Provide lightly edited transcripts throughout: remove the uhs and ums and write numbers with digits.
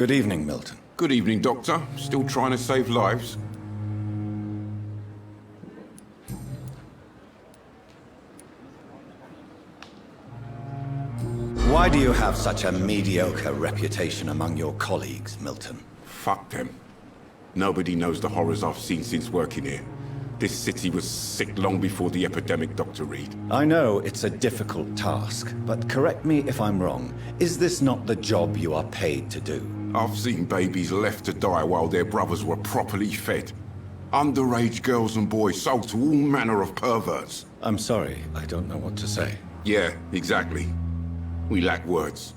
Good evening, Milton. Good evening, Doctor. Still trying to save lives? Why do you have such a mediocre reputation among your colleagues, Milton? Fuck them. Nobody knows the horrors I've seen since working here. This city was sick long before the epidemic, Dr. Reed. I know it's a difficult task, but correct me if I'm wrong. Is this not the job you are paid to do? I've seen babies left to die while their brothers were properly fed. Underage girls and boys sold to all manner of perverts. I'm sorry, I don't know what to say. Yeah, exactly. We lack words.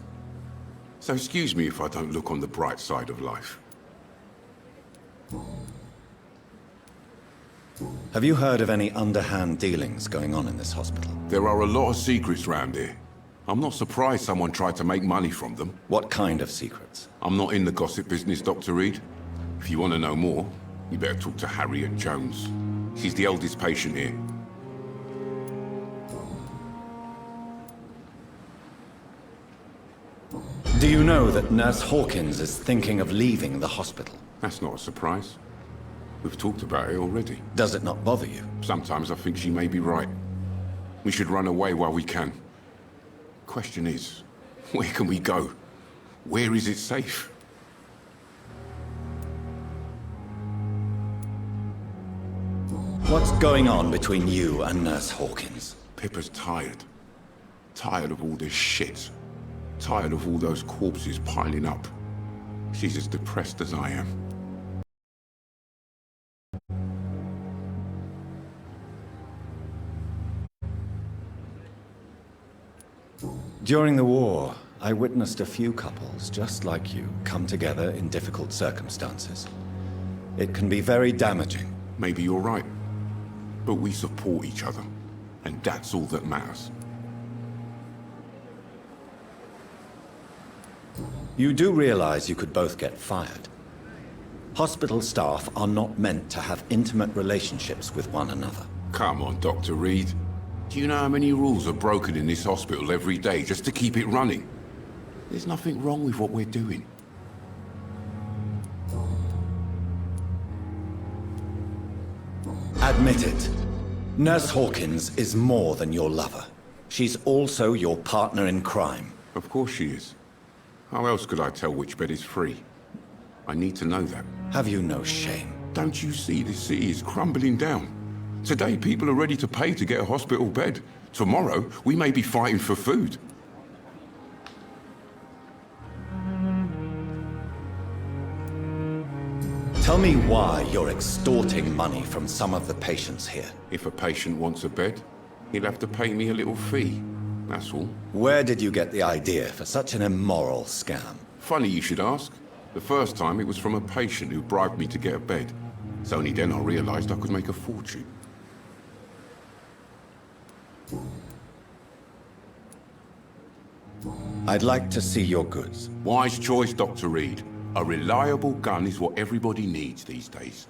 So excuse me if I don't look on the bright side of life. Have you heard of any underhand dealings going on in this hospital? There are a lot of secrets round here. I'm not surprised someone tried to make money from them. What kind of secrets? I'm not in the gossip business, Dr. Reed. If you want to know more, you better talk to Harriet Jones. She's the eldest patient here. Do you know that Nurse Hawkins is thinking of leaving the hospital? That's not a surprise. We've talked about it already. Does it not bother you? Sometimes I think she may be right. We should run away while we can. Question is, where can we go? Where is it safe? What's going on between you and Nurse Hawkins? Pippa's tired. Tired of all this shit. Tired of all those corpses piling up. She's as depressed as I am. During the war, I witnessed a few couples, just like you, come together in difficult circumstances. It can be very damaging. Maybe you're right. But we support each other. And that's all that matters. You do realize you could both get fired. Hospital staff are not meant to have intimate relationships with one another. Come on, Dr. Reed. Do you know how many rules are broken in this hospital every day just to keep it running? There's nothing wrong with what we're doing. Admit it. Nurse Hawkins is more than your lover. She's also your partner in crime. Of course she is. How else could I tell which bed is free? I need to know that. Have you no shame? Don't you see this city is crumbling down? Today, people are ready to pay to get a hospital bed. Tomorrow, we may be fighting for food. Tell me why you're extorting money from some of the patients here. If a patient wants a bed, he'll have to pay me a little fee. That's all. Where did you get the idea for such an immoral scam? Funny you should ask. The first time, it was from a patient who bribed me to get a bed. It's only then I realized I could make a fortune. I'd like to see your goods. Wise choice, Dr. Reed. A reliable gun is what everybody needs these days.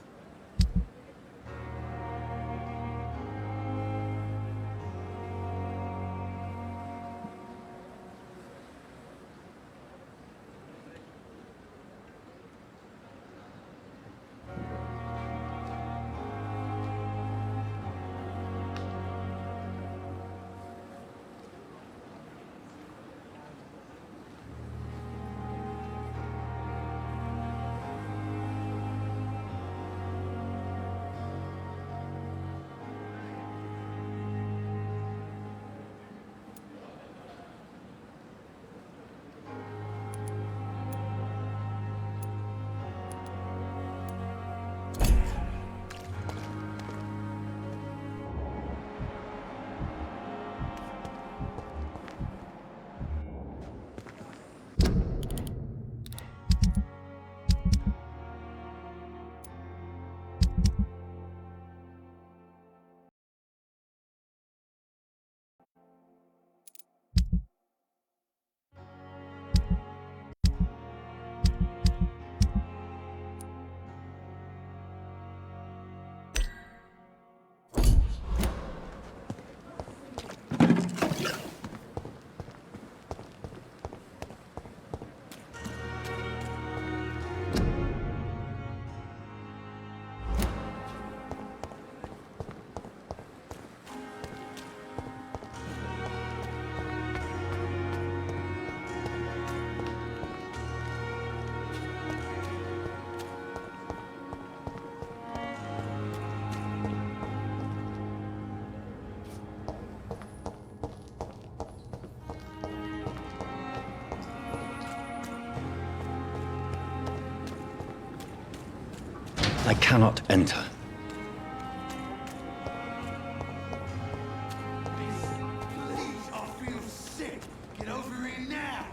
I cannot enter. Please, I feel sick. Get over here now.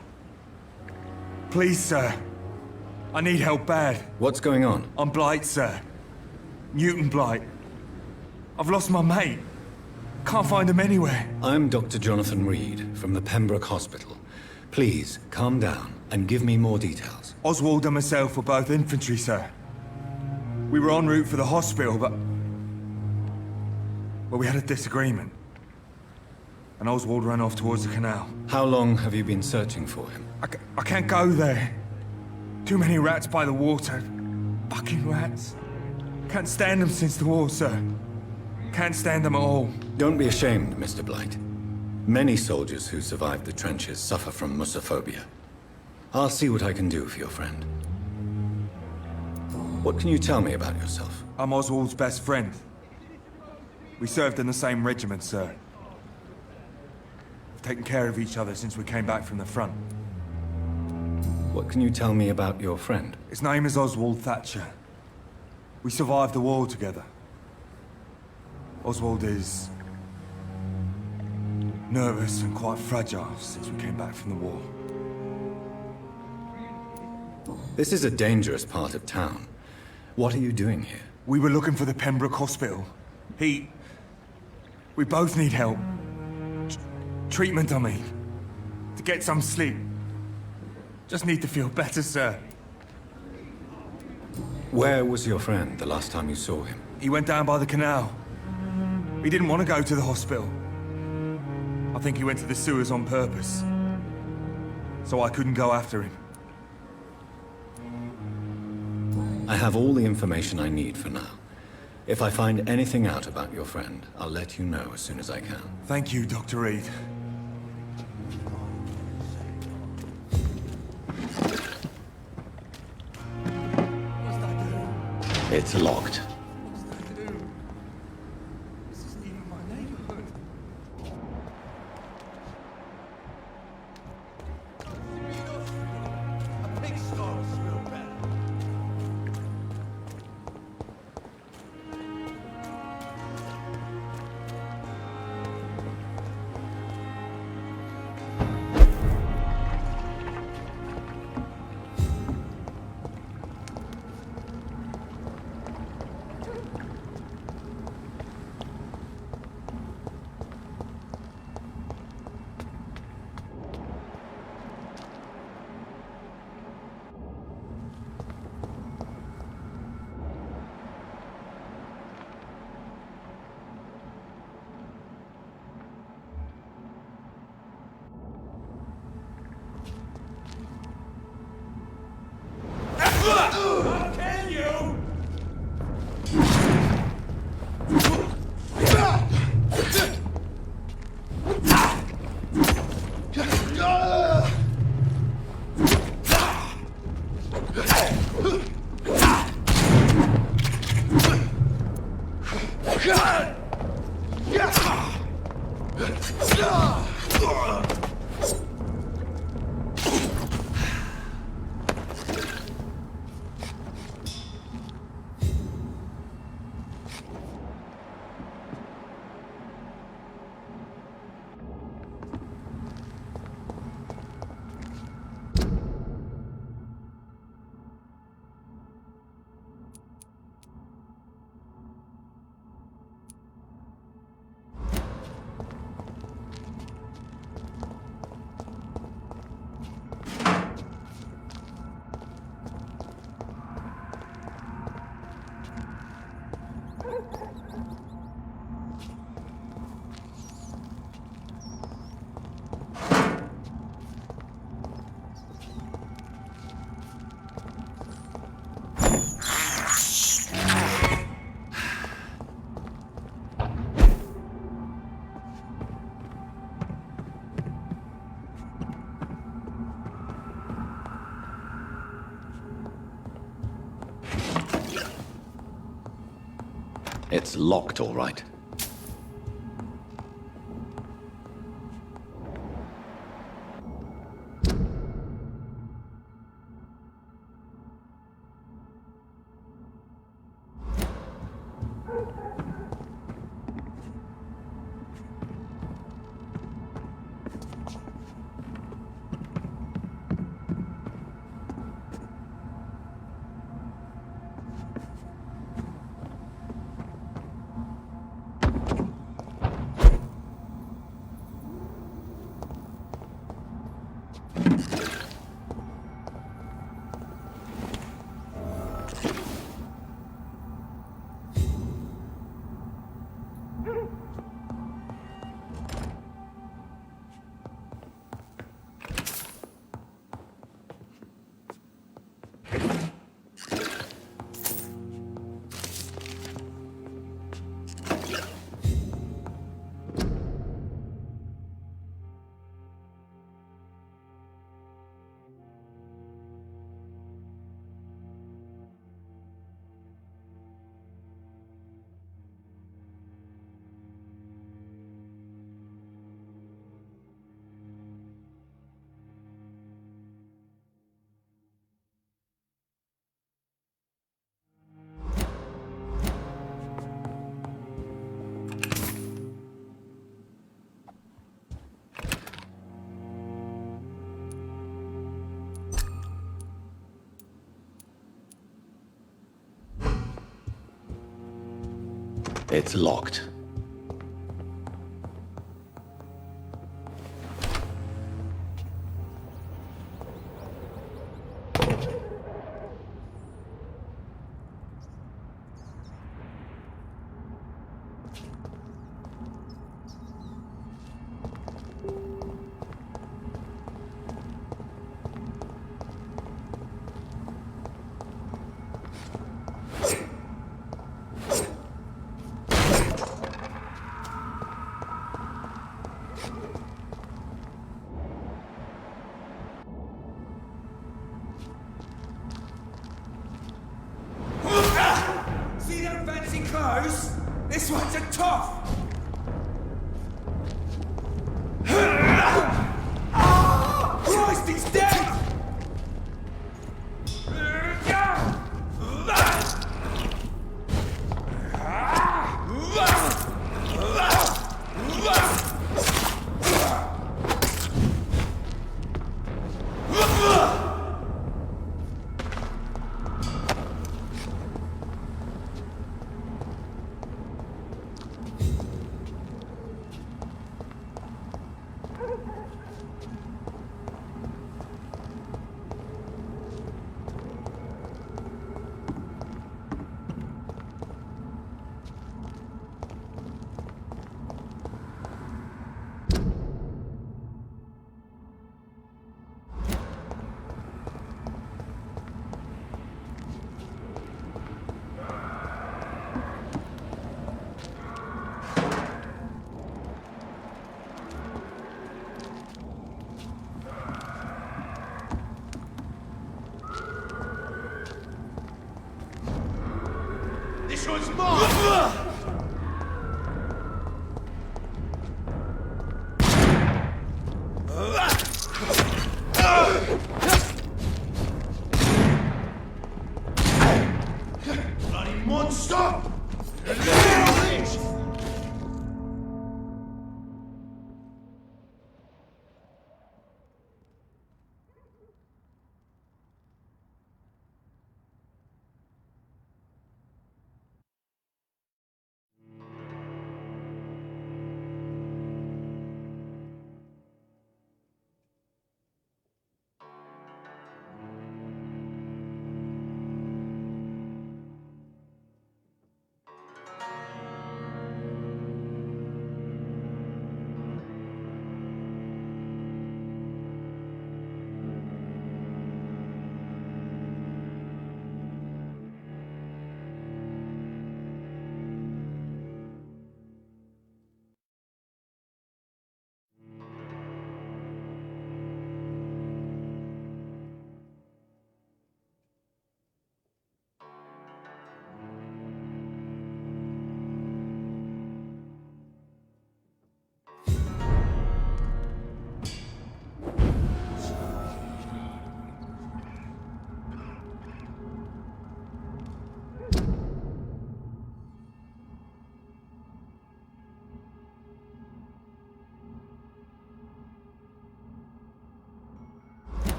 Please, sir. I need help bad. What's going on? I'm Blight, sir. Newton Blight. I've lost my mate. Can't find him anywhere. I'm Dr. Jonathan Reed from the Pembroke Hospital. Please, calm down and give me more details. Oswald and myself were both infantry, sir. We were en route for the hospital, but... well, we had a disagreement. And Oswald ran off towards the canal. How long have you been searching for him? I can't go there. Too many rats by the water. Fucking rats. Can't stand them since the war, sir. Can't stand them at all. Don't be ashamed, Mr. Blight. Many soldiers who survived the trenches suffer from musophobia. I'll see what I can do for your friend. What can you tell me about yourself? I'm Oswald's best friend. We served in the same regiment, sir. We've taken care of each other since we came back from the front. What can you tell me about your friend? His name is Oswald Thatcher. We survived the war together. Oswald is... nervous and quite fragile since we came back from the war. This is a dangerous part of town. What are you doing here? We were looking for the Pembroke Hospital. We both need help. Treatment, I mean. To get some sleep. Just need to feel better, sir. Where was your friend the last time you saw him? He went down by the canal. He didn't want to go to the hospital. I think he went to the sewers on purpose. So I couldn't go after him. I have all the information I need for now. If I find anything out about your friend, I'll let you know as soon as I can. Thank you, Dr. Reed. It's locked. Can you? It's locked, all right. It's locked. See them fancy clothes? This one's a tough! Christ, he's dead! This one's mine! Bloody monster!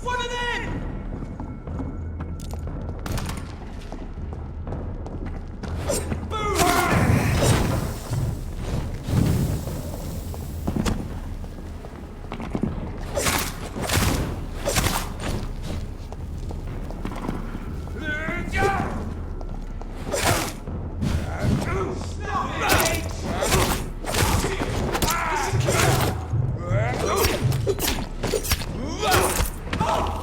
One of them! Oh!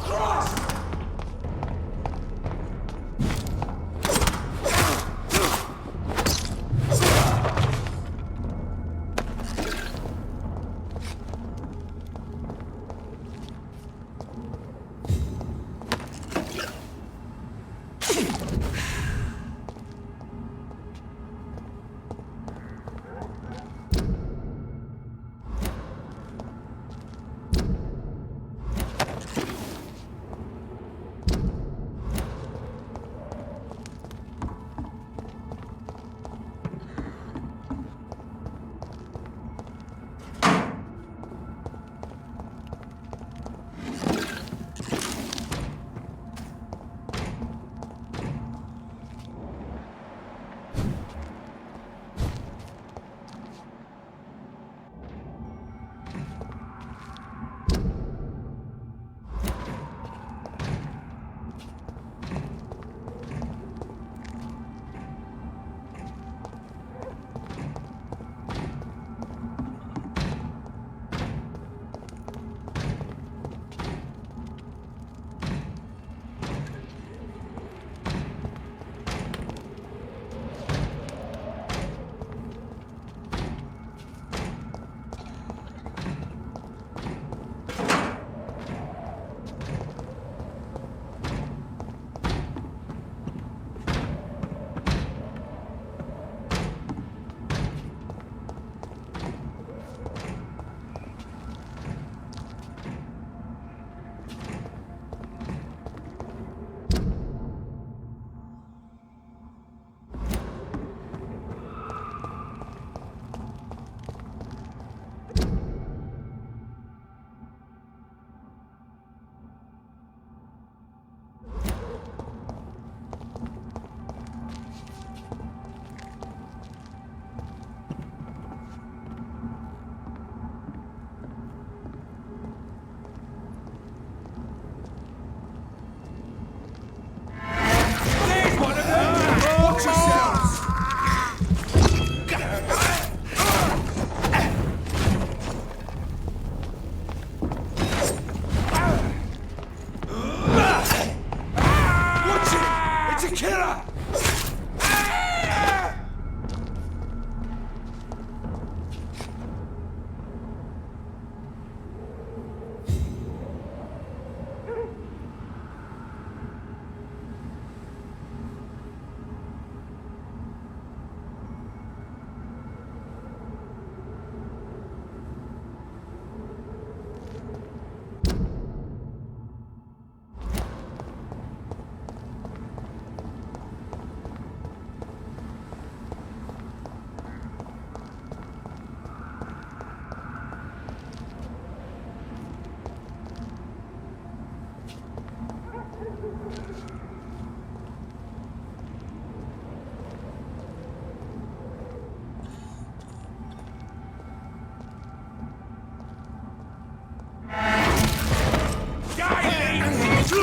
I'll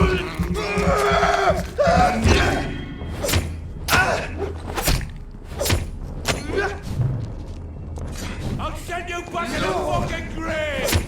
send you back in the fucking grave!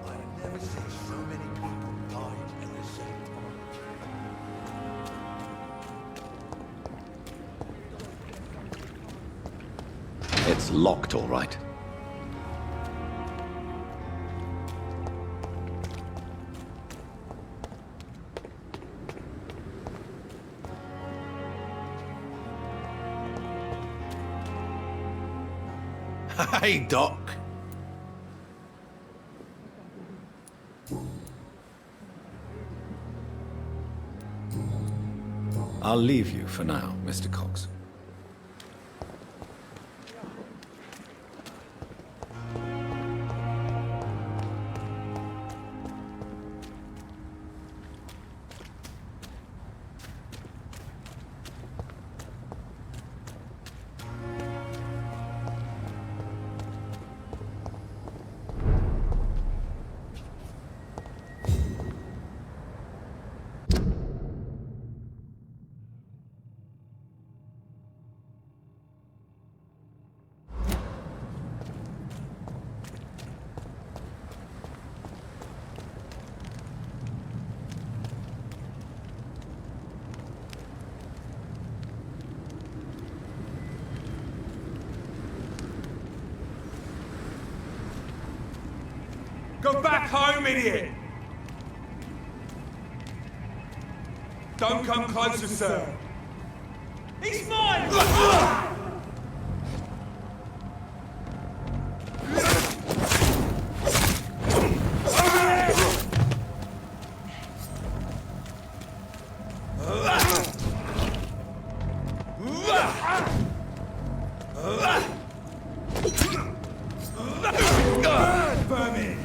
I've never seen so many people dying at the same time. It's locked, all right. Hey, Doc. I'll leave you for now, Mr. Cox. Go back home, idiot! Don't come closer, sir. He's mine! Vermin!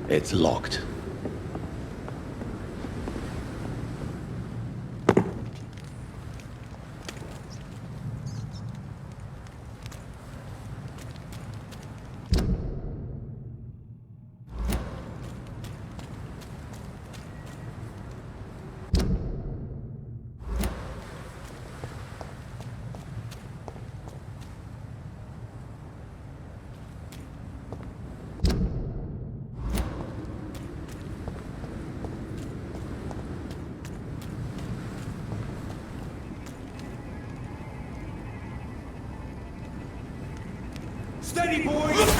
It's locked. Steady, boys!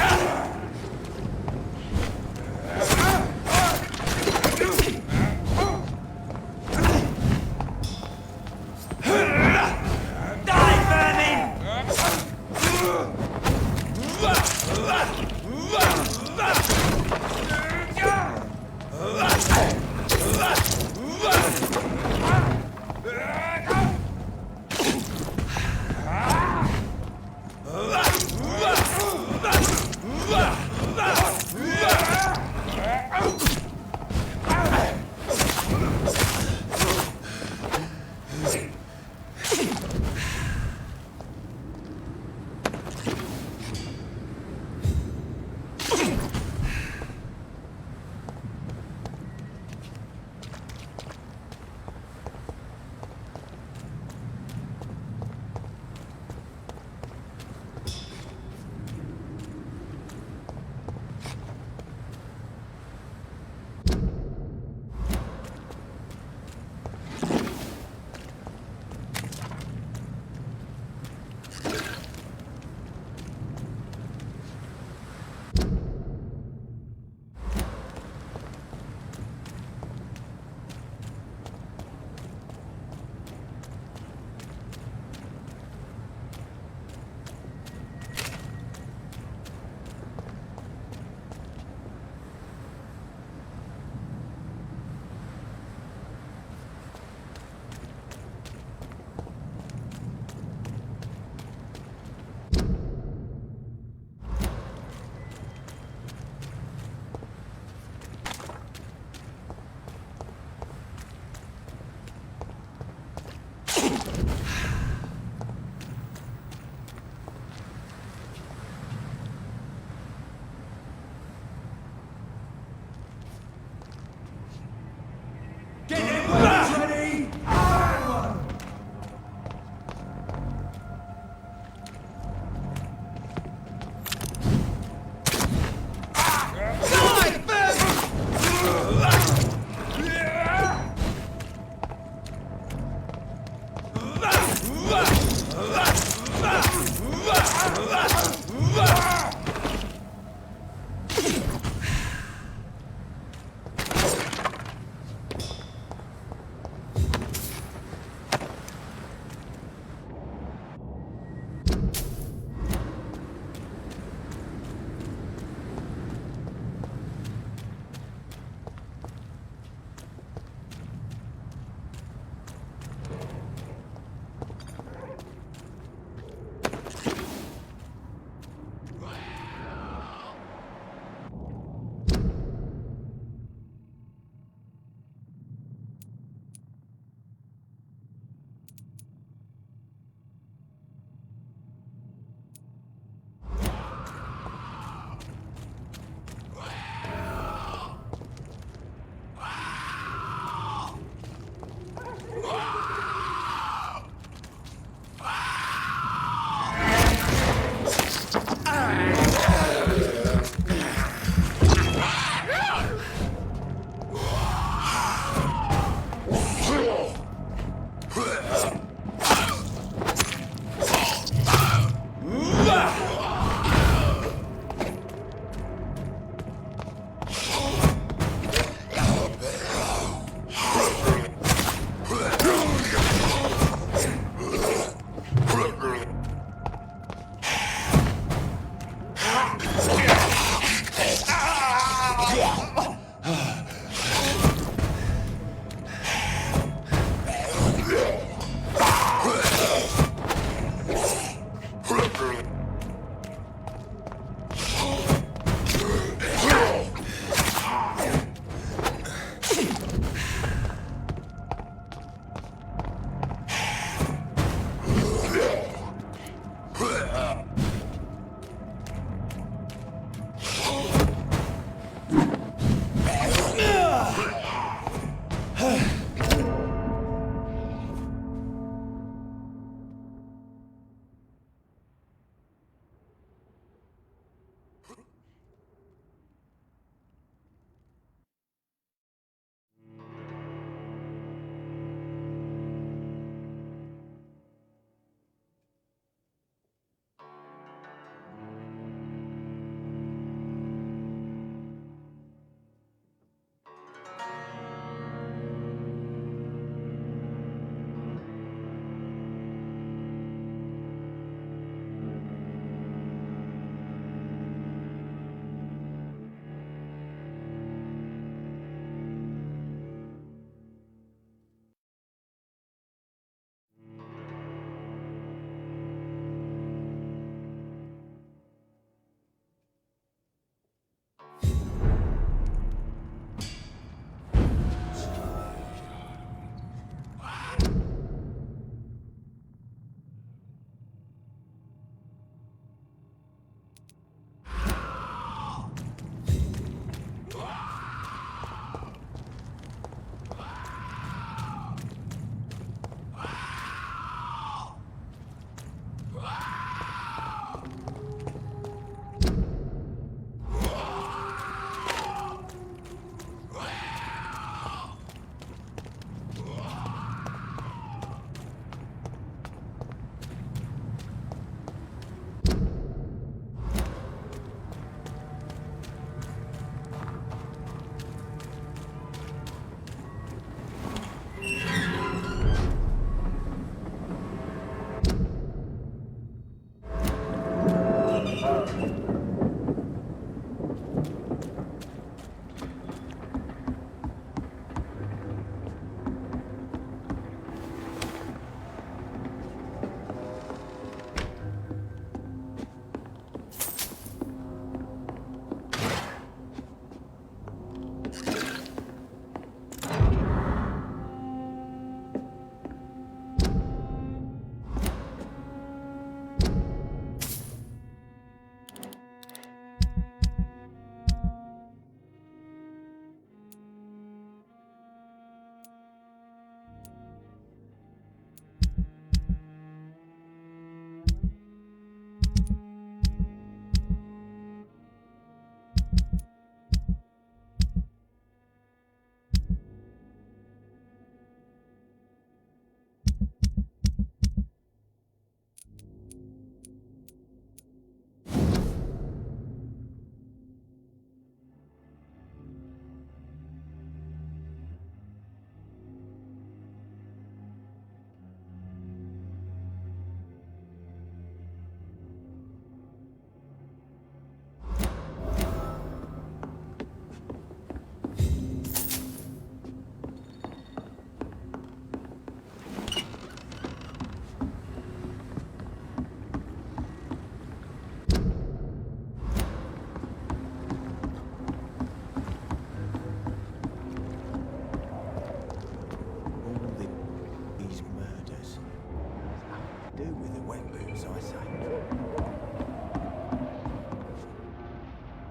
as I say.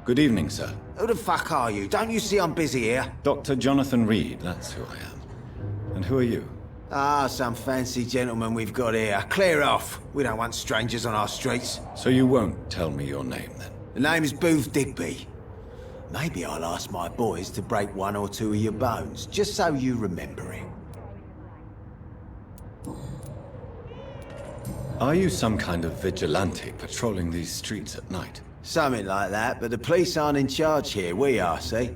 Good evening, sir. Who the fuck are you? Don't you see I'm busy here? Dr. Jonathan Reed, that's who I am. And who are you? Ah, some fancy gentleman we've got here. Clear off. We don't want strangers on our streets. So you won't tell me your name, then? The name is Booth Digby. Maybe I'll ask my boys to break one or two of your bones, just so you remember it. Are you some kind of vigilante patrolling these streets at night? Something like that, but the police aren't in charge here. We are, see?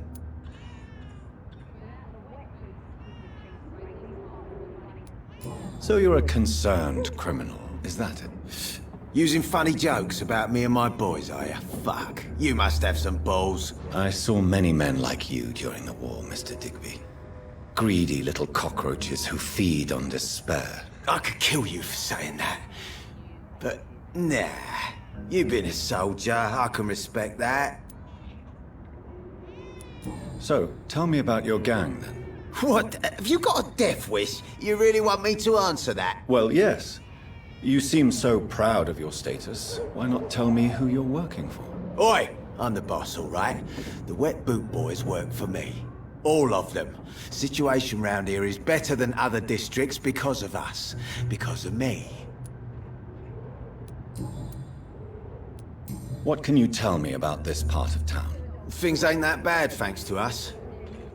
So you're a concerned criminal, is that it? Using funny jokes about me and my boys, are you? Fuck. You must have some balls. I saw many men like you during the war, Mr. Digby. Greedy little cockroaches who feed on despair. I could kill you for saying that. But, nah. You've been a soldier. I can respect that. So, tell me about your gang, then. What? Have you got a death wish? You really want me to answer that? Well, yes. You seem so proud of your status. Why not tell me who you're working for? Oi! I'm the boss, all right? The Wet Boot Boys work for me. All of them. Situation round here is better than other districts because of us. Because of me. What can you tell me about this part of town? Things ain't that bad, thanks to us.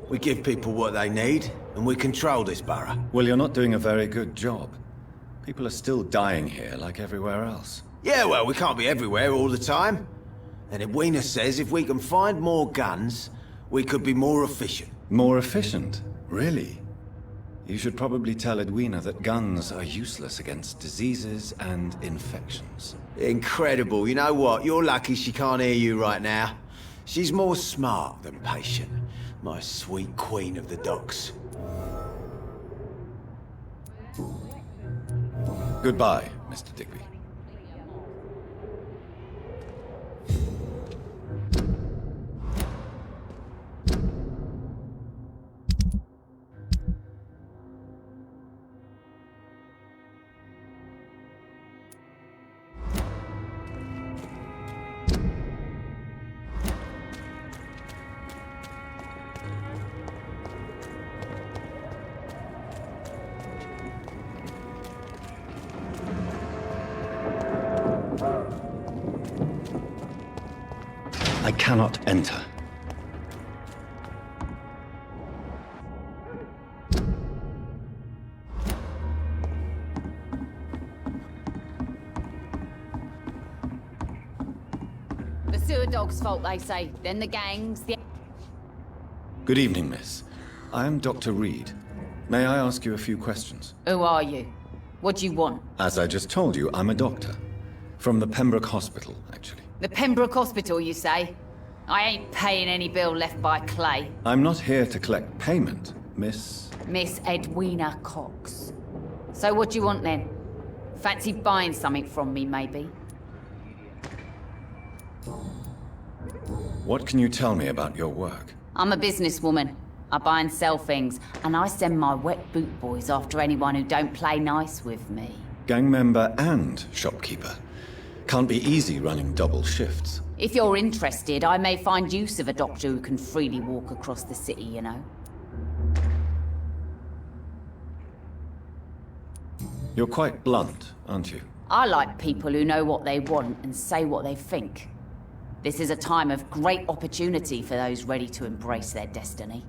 We give people what they need, and we control this borough. Well, you're not doing a very good job. People are still dying here like everywhere else. Yeah, well, we can't be everywhere all the time. And Edwina says if we can find more guns, we could be more efficient. More efficient? Really? You should probably tell Edwina that guns are useless against diseases and infections. Incredible. You know what? You're lucky she can't hear you right now. She's more smart than patient. My sweet queen of the docks. Goodbye, Mr. Digby. I cannot enter. The sewer dog's fault, they say. Then the gangs, the... Good evening, miss. I am Dr. Reed. May I ask you a few questions? Who are you? What do you want? As I just told you, I'm a doctor. From the Pembroke Hospital, actually. The Pembroke Hospital, you say? I ain't paying any bill left by Clay. I'm not here to collect payment, miss. Miss Edwina Cox. So what do you want then? Fancy buying something from me, maybe? What can you tell me about your work? I'm a businesswoman. I buy and sell things, and I send my wet boot boys after anyone who don't play nice with me. Gang member and shopkeeper. Can't be easy running double shifts. If you're interested, I may find use of a doctor who can freely walk across the city, you know. You're quite blunt, aren't you? I like people who know what they want and say what they think. This is a time of great opportunity for those ready to embrace their destiny.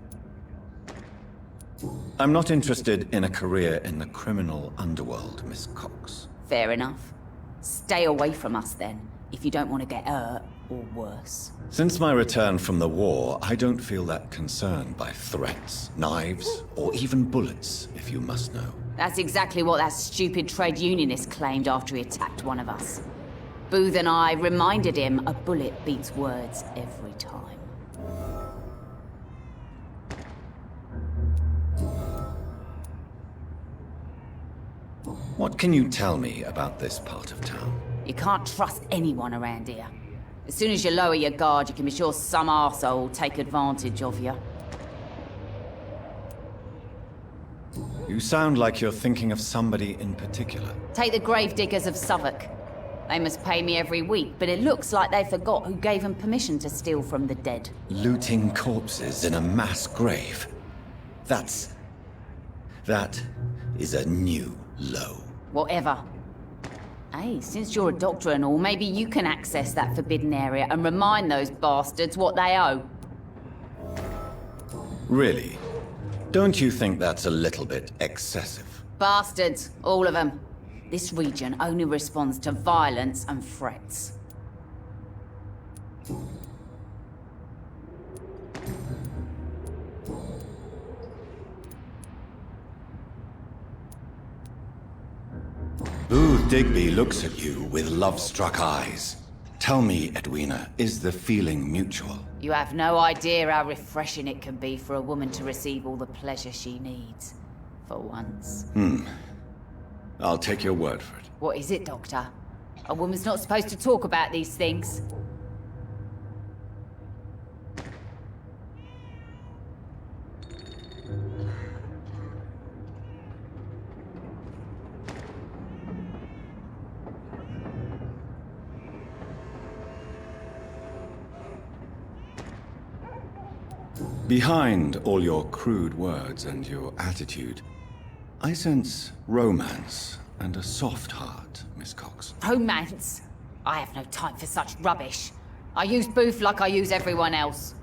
I'm not interested in a career in the criminal underworld, Miss Cox. Fair enough. Stay away from us then, if you don't want to get hurt or worse. Since my return from the war, I don't feel that concerned by threats, knives, or even bullets, if you must know. That's exactly what that stupid trade unionist claimed after he attacked one of us. Booth and I reminded him a bullet beats words every time. What can you tell me about this part of town? You can't trust anyone around here. As soon as you lower your guard, you can be sure some arsehole will take advantage of you. You sound like you're thinking of somebody in particular. Take the gravediggers of Southwark. They must pay me every week, but it looks like they forgot who gave them permission to steal from the dead. Looting corpses in a mass grave. That is a new low. Whatever. Hey, since you're a doctor and all, maybe you can access that forbidden area and remind those bastards what they owe. Really? Don't you think that's a little bit excessive? Bastards, all of them. This region only responds to violence and threats. Booth Digby looks at you with love-struck eyes. Tell me, Edwina, is the feeling mutual? You have no idea how refreshing it can be for a woman to receive all the pleasure she needs. For once. I'll take your word for it. What is it, Doctor? A woman's not supposed to talk about these things. Behind all your crude words and your attitude, I sense romance and a soft heart, Miss Cox. Romance? I have no time for such rubbish. I use Booth like I use everyone else.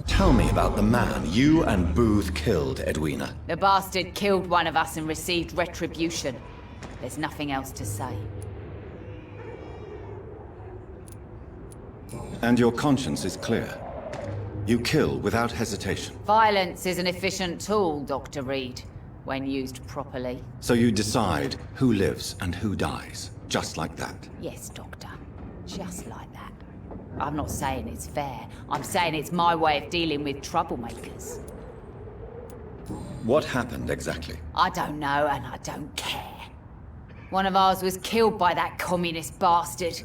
Tell me about the man you and Booth killed, Edwina. The bastard killed one of us and received retribution. There's nothing else to say. And your conscience is clear. You kill without hesitation. Violence is an efficient tool, Dr. Reed, when used properly. So you decide who lives and who dies, just like that. Yes, Doctor. Just like that. I'm not saying it's fair. I'm saying it's my way of dealing with troublemakers. What happened exactly? I don't know, and I don't care. One of ours was killed by that communist bastard,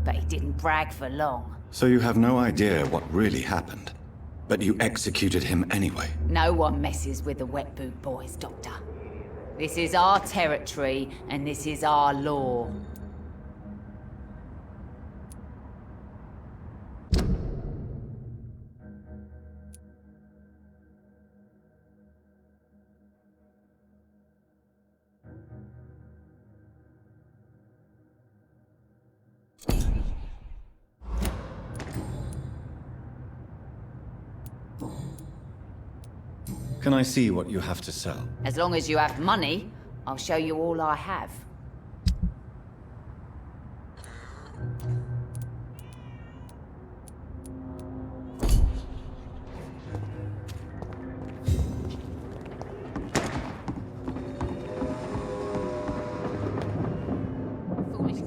but he didn't brag for long. So you have no idea what really happened, but you executed him anyway. No one messes with the Wet Boot Boys, Doctor. This is our territory, and this is our law. Can I see what you have to sell? As long as you have money, I'll show you all I have.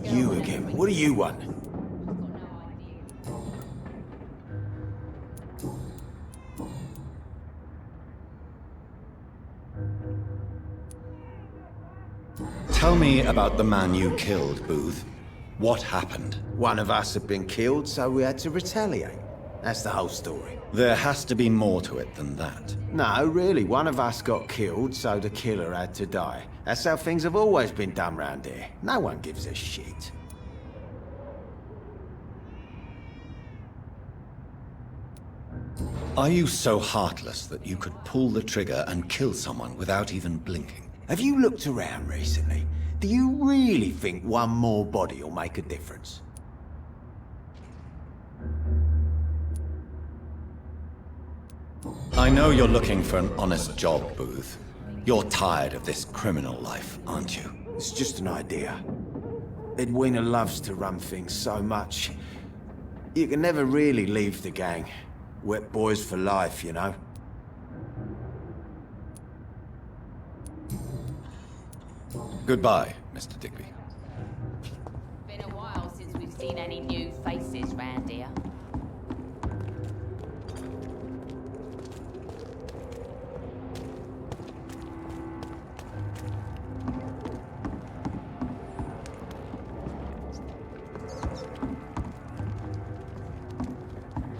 You again. What do you want? Tell me about the man you killed, Booth. What happened? One of us had been killed, so we had to retaliate. That's the whole story. There has to be more to it than that. No, really, one of us got killed, so the killer had to die. That's how things have always been done round here. No one gives a shit. Are you so heartless that you could pull the trigger and kill someone without even blinking? Have you looked around recently? Do you really think one more body will make a difference? I know you're looking for an honest job, Booth. You're tired of this criminal life, aren't you? It's just an idea. Edwina loves to run things so much. You can never really leave the gang. Wet boys for life, you know? Goodbye, Mr. Digby. Been a while since we've seen any new faces round here.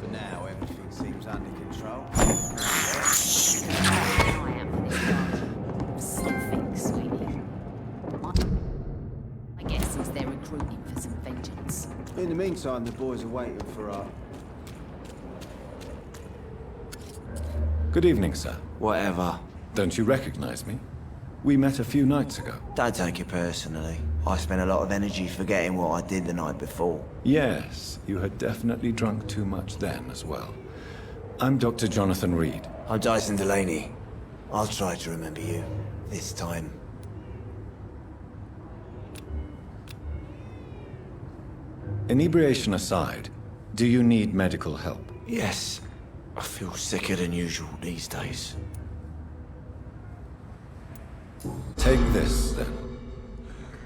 For now, everything seems under control. I am for this meantime, the boys are waiting for our... Good evening, sir. Whatever. Don't you recognize me? We met a few nights ago. Don't take it personally. I spent a lot of energy forgetting what I did the night before. Yes, you had definitely drunk too much then as well. I'm Dr. Jonathan Reed. I'm Dyson Delaney. I'll try to remember you. This time. Inebriation aside, do you need medical help? Yes. I feel sicker than usual these days. Take this, then.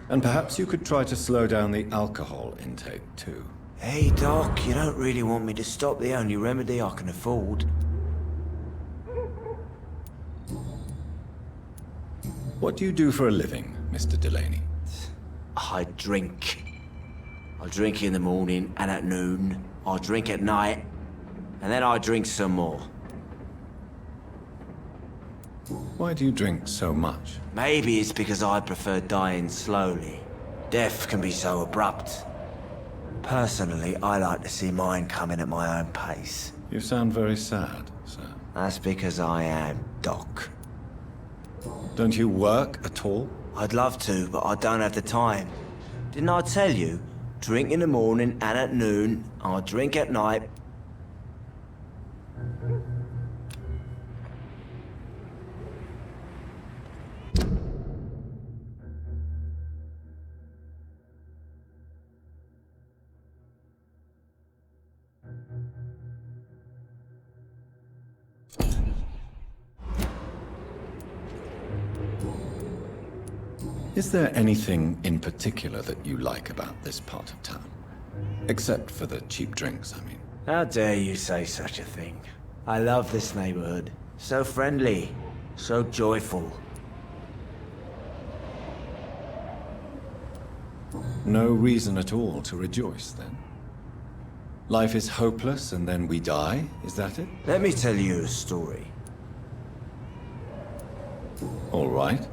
And perhaps you could try to slow down the alcohol intake, too. Hey, Doc, you don't really want me to stop the only remedy I can afford. What do you do for a living, Mr. Delaney? I drink. I drink in the morning and at noon. I drink at night. And then I drink some more. Why do you drink so much? Maybe it's because I prefer dying slowly. Death can be so abrupt. Personally, I like to see mine coming at my own pace. You sound very sad, sir. That's because I am, Doc. Don't you work at all? I'd love to, but I don't have the time. Didn't I tell you? Drink in the morning and at noon. I drink at night. Is there anything in particular that you like about this part of town? Except for the cheap drinks, I mean. How dare you say such a thing? I love this neighborhood. So friendly. So joyful. No reason at all to rejoice, then? Life is hopeless and then we die, is that it? Let me tell you a story. All right.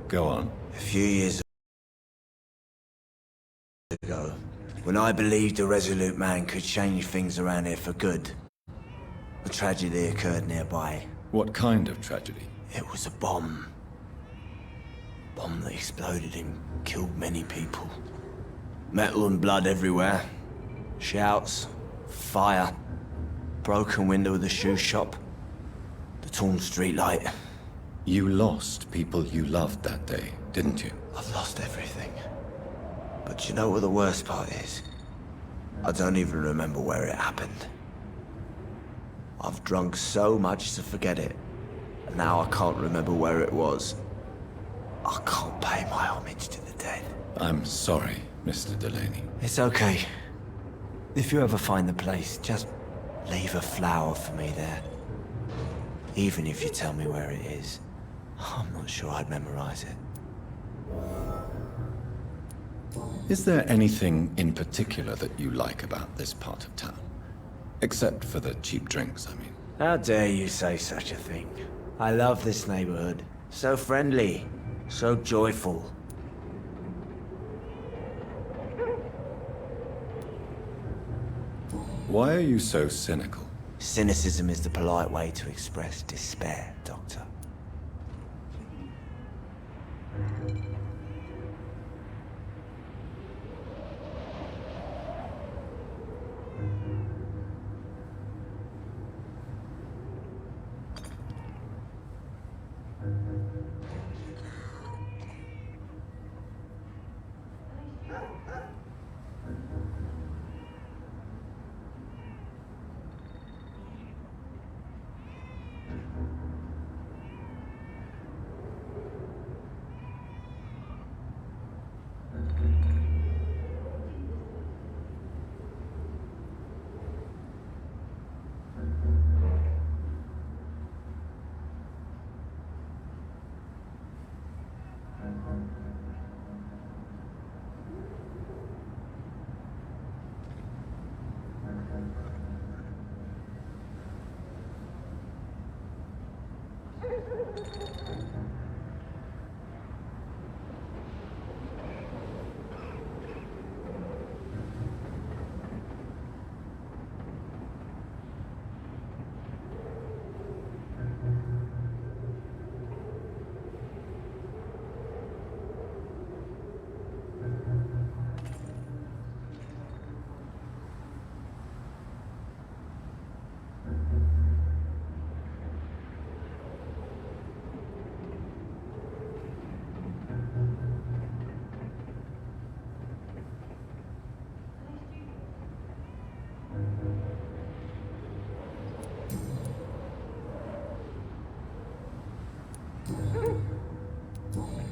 Go on. A few years ago, when I believed a resolute man could change things around here for good, a tragedy occurred nearby. What kind of tragedy? It was a bomb. Bomb that exploded and killed many people. Metal and blood everywhere. Shouts, fire, broken window of the shoe shop, the torn streetlight. You lost people you loved that day, didn't you? I've lost everything. But you know what the worst part is? I don't even remember where it happened. I've drunk so much to forget it, and now I can't remember where it was. I can't pay my homage to the dead. I'm sorry, Mr. Delaney. It's okay. If you ever find the place, just leave a flower for me there. Even if you tell me where it is. I'm not sure I'd memorize it. Is there anything in particular that you like about this part of town? Except for the cheap drinks, I mean. How dare you say such a thing? I love this neighborhood. So friendly. So joyful. Why are you so cynical? Cynicism is the polite way to express despair, Doctor.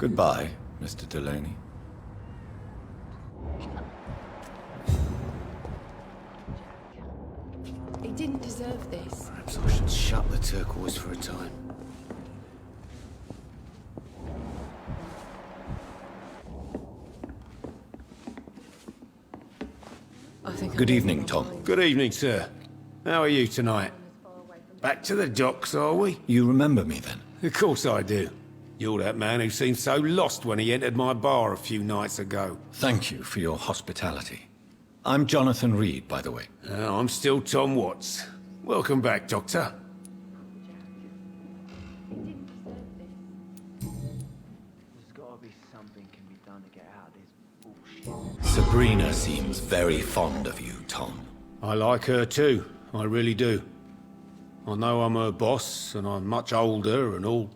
Goodbye, Mr. Delaney. He didn't deserve this. Perhaps I should shut the turquoise for a time. I think Good evening, Tom. Good evening, sir. How are you tonight? Back to the docks, are we? You remember me then? Of course I do. You're that man who seemed so lost when he entered my bar a few nights ago. Thank you for your hospitality. I'm Jonathan Reed, by the way. I'm still Tom Watts. Welcome back, Doctor. There's gotta be something can be done to get out of this bullshit. Sabrina seems very fond of you, Tom. I like her too. I really do. I know I'm her boss, and I'm much older and all.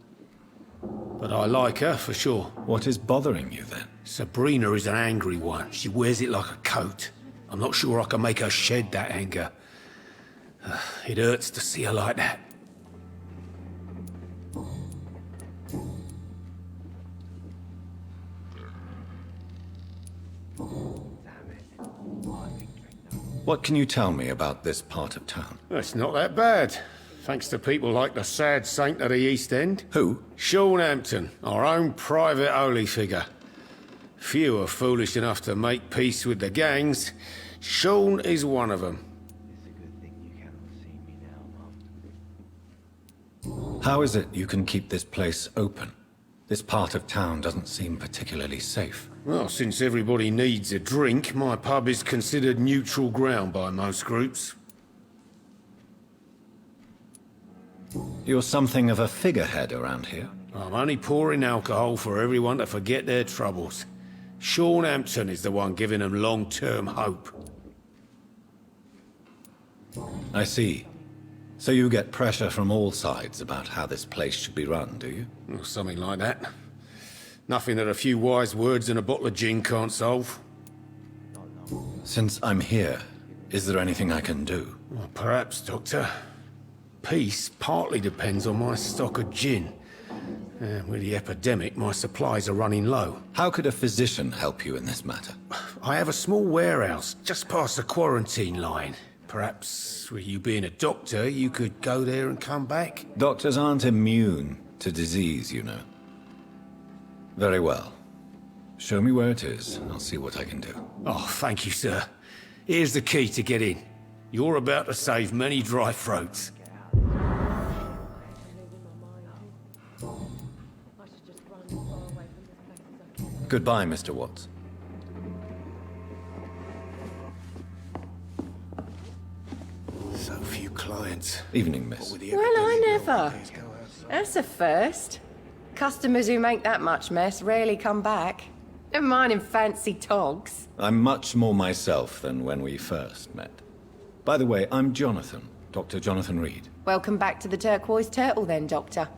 But I like her, for sure. What is bothering you, then? Sabrina is an angry one. She wears it like a coat. I'm not sure I can make her shed that anger. It hurts to see her like that. What can you tell me about this part of town? It's not that bad. Thanks to people like the sad saint of the East End. Who? Sean Hampton, our own private holy figure. Few are foolish enough to make peace with the gangs. Sean is one of them. It's a good thing you cannot see me now, Mum. How is it you can keep this place open? This part of town doesn't seem particularly safe. Well, since everybody needs a drink, my pub is considered neutral ground by most groups. You're something of a figurehead around here. I'm only pouring alcohol for everyone to forget their troubles. Sean Hampton is the one giving them long-term hope. I see. So you get pressure from all sides about how this place should be run, do you? Or something like that. Nothing that a few wise words and a bottle of gin can't solve. Since I'm here, is there anything I can do? Well, perhaps, Doctor. Peace partly depends on my stock of gin. With the epidemic, my supplies are running low. How could a physician help you in this matter? I have a small warehouse just past the quarantine line. Perhaps, with you being a doctor, you could go there and come back? Doctors aren't immune to disease, you know. Very well. Show me where it is, and I'll see what I can do. Oh, thank you, sir. Here's the key to get in. You're about to save many dry throats. Goodbye, Mr. Watts. So few clients. Evening, miss. Well, I never. That's a first. Customers who make that much mess rarely come back. Never mind in fancy togs. I'm much more myself than when we first met. By the way, I'm Jonathan, Dr. Jonathan Reed. Welcome back to the Turquoise Turtle then, Doctor.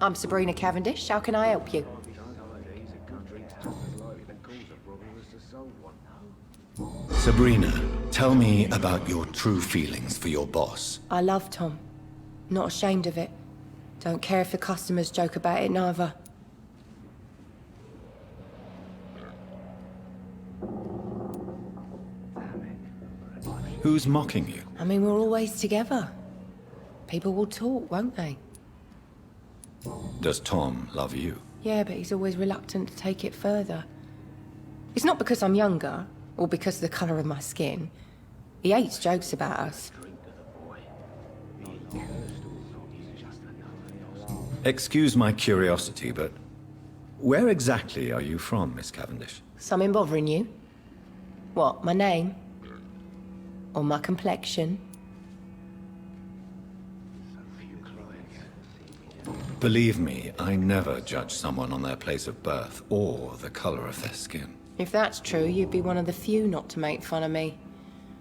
I'm Sabrina Cavendish. How can I help you? Sabrina, tell me about your true feelings for your boss. I love Tom. Not ashamed of it. Don't care if the customers joke about it neither. Who's mocking you? I mean, we're always together. People will talk, won't they? Does Tom love you? Yeah, but he's always reluctant to take it further. It's not because I'm younger, or because of the colour of my skin. He hates jokes about us. Excuse my curiosity, but where exactly are you from, Miss Cavendish? Something bothering you? What, my name? Or my complexion? Believe me, I never judge someone on their place of birth or the colour of their skin. If that's true, you'd be one of the few not to make fun of me.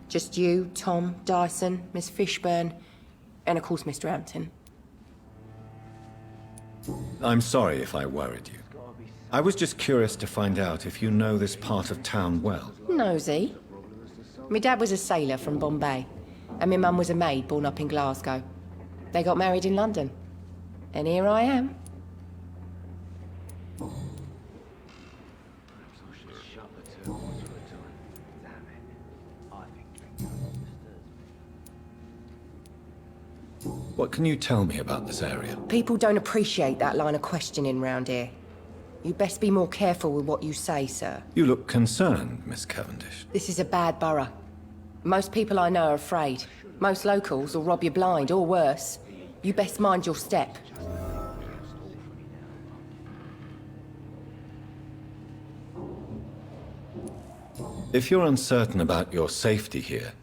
Just you, Tom, Dyson, Miss Fishburne, and of course Mr. Hampton. I'm sorry if I worried you. I was just curious to find out if you know this part of town well. Nosy. My dad was a sailor from Bombay, and my mum was a maid born up in Glasgow. They got married in London. And here I am. What can you tell me about this area? People don't appreciate that line of questioning round here. You best be more careful with what you say, sir. You look concerned, Miss Cavendish. This is a bad borough. Most people I know are afraid. Most locals will rob you blind, or worse. You best mind your step. If you're uncertain about your safety here,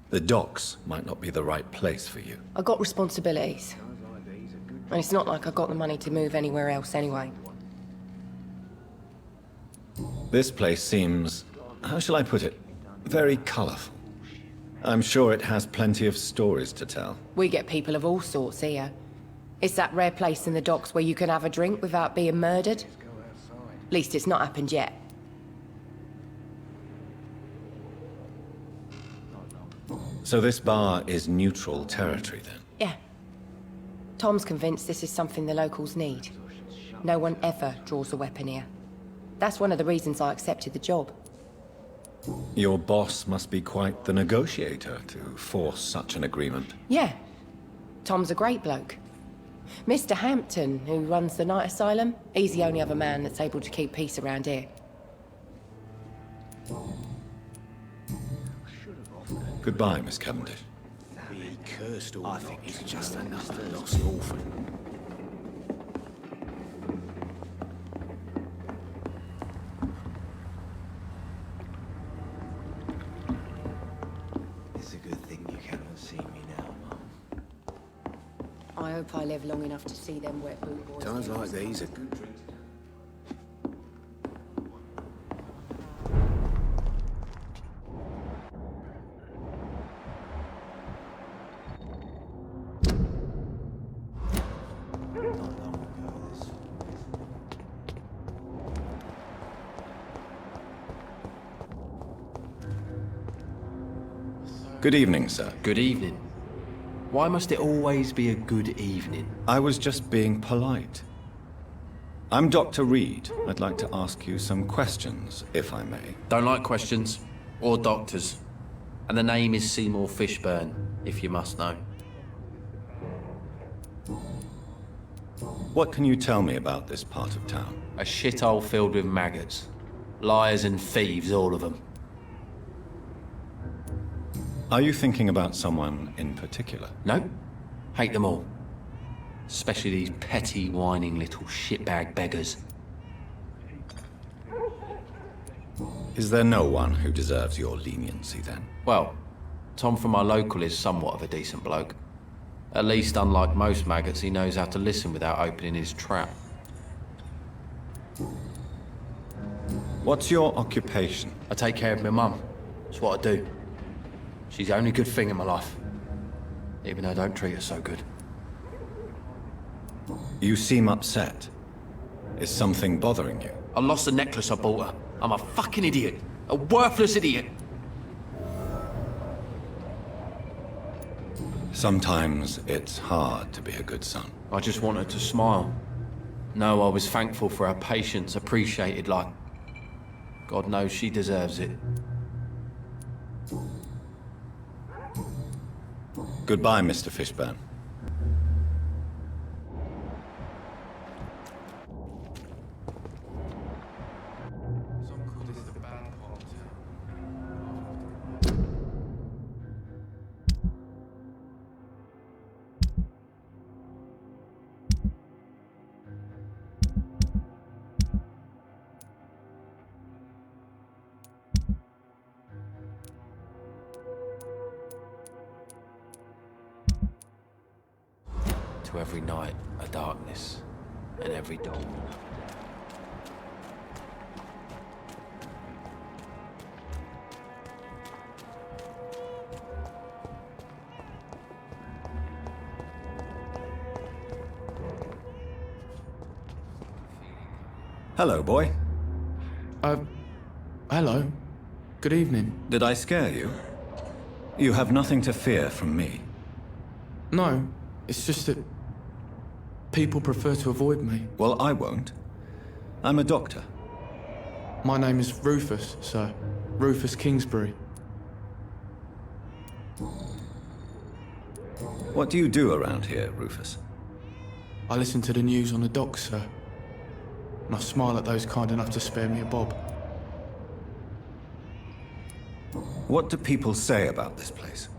the docks might not be the right place for you. I got responsibilities. And it's not like I got the money to move anywhere else anyway. This place seems, how shall I put it, very colourful. I'm sure it has plenty of stories to tell. We get people of all sorts here. It's that rare place in the docks where you can have a drink without being murdered. At least it's not happened yet. So this bar is neutral territory then? Yeah. Tom's convinced this is something the locals need. No one ever draws a weapon here. That's one of the reasons I accepted the job. Your boss must be quite the negotiator to force such an agreement. Yeah. Tom's a great bloke. Mr. Hampton, who runs the night asylum, he's the only other man that's able to keep peace around here. Goodbye, Miss Cavendish. I think he's just another lost orphan. It's a good thing you cannot see me now, Mum. I hope I live long enough to see them wet boot boys. Times like these are... Good evening, sir. Good evening. Why must it always be a good evening? I was just being polite. I'm Dr. Reed. I'd like to ask you some questions, if I may. Don't like questions. Or doctors. And the name is Seymour Fishburne, if you must know. What can you tell me about this part of town? A shithole filled with maggots. Liars and thieves, all of them. Are you thinking about someone in particular? No. Hate them all. Especially these petty, whining little shitbag beggars. Is there no one who deserves your leniency, then? Well, Tom from our local is somewhat of a decent bloke. At least, unlike most maggots, he knows how to listen without opening his trap. What's your occupation? I take care of my mum. That's what I do. She's the only good thing in my life. Even though I don't treat her so good. You seem upset. Is something bothering you? I lost the necklace I bought her. I'm a fucking idiot. A worthless idiot. Sometimes it's hard to be a good son. I just want her to smile. No, I was thankful for her patience, appreciated like... God knows she deserves it. Goodbye, Mr. Fishburne. To every night, a darkness, and every dawn. Hello, boy. Hello. Good evening. Did I scare you? You have nothing to fear from me. No, it's just that people prefer to avoid me. Well, I won't. I'm a doctor. My name is Rufus, sir. Rufus Kingsbury. What do you do around here, Rufus? I listen to the news on the docks, sir. And I smile at those kind enough to spare me a bob. What do people say about this place?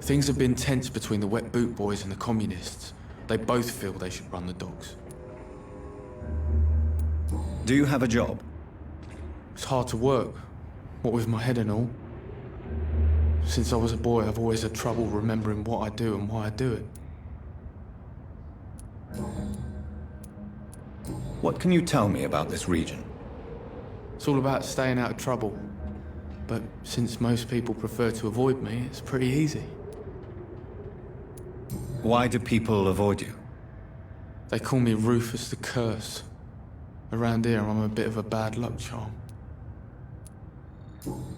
Things have been tense between the Wet Boot Boys and the Communists. They both feel they should run the docks. Do you have a job? It's hard to work, what with my head and all. Since I was a boy, I've always had trouble remembering what I do and why I do it. What can you tell me about this region? It's all about staying out of trouble. But since most people prefer to avoid me, it's pretty easy. Why do people avoid you? They call me Rufus the Curse. Around here, I'm a bit of a bad luck charm.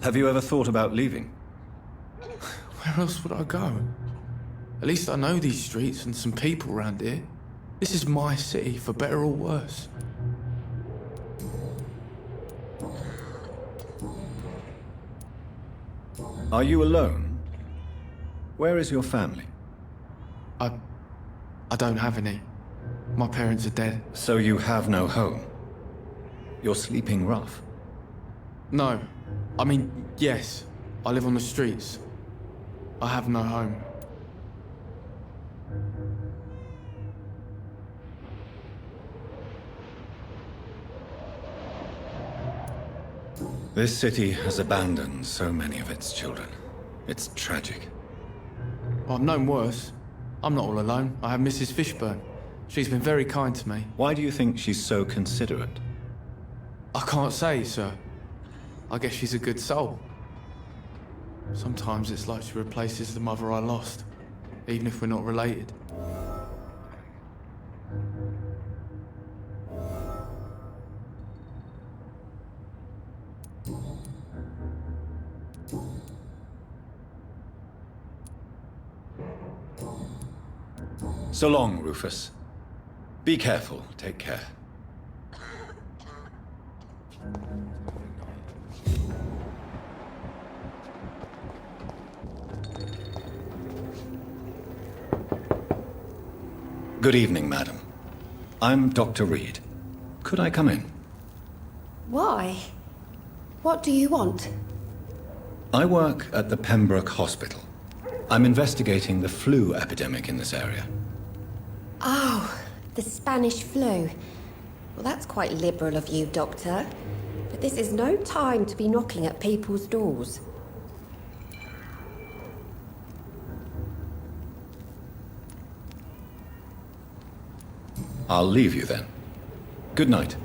Have you ever thought about leaving? Where else would I go? At least I know these streets and some people around here. This is my city, for better or worse. Are you alone? Where is your family? I don't have any. My parents are dead. So you have no home? You're sleeping rough? No. I mean, yes. I live on the streets. I have no home. This city has abandoned so many of its children. It's tragic. I've known worse. I'm not all alone. I have Mrs. Fishburne. She's been very kind to me. Why do you think she's so considerate? I can't say, sir. I guess she's a good soul. Sometimes it's like she replaces the mother I lost, even if we're not related. So long, Rufus. Be careful. Take care. Good evening, madam. I'm Dr. Reed. Could I come in? Why? What do you want? I work at the Pembroke Hospital. I'm investigating the flu epidemic in this area. Oh, the Spanish flu. Well, that's quite liberal of you, Doctor. But this is no time to be knocking at people's doors. I'll leave you then. Good night.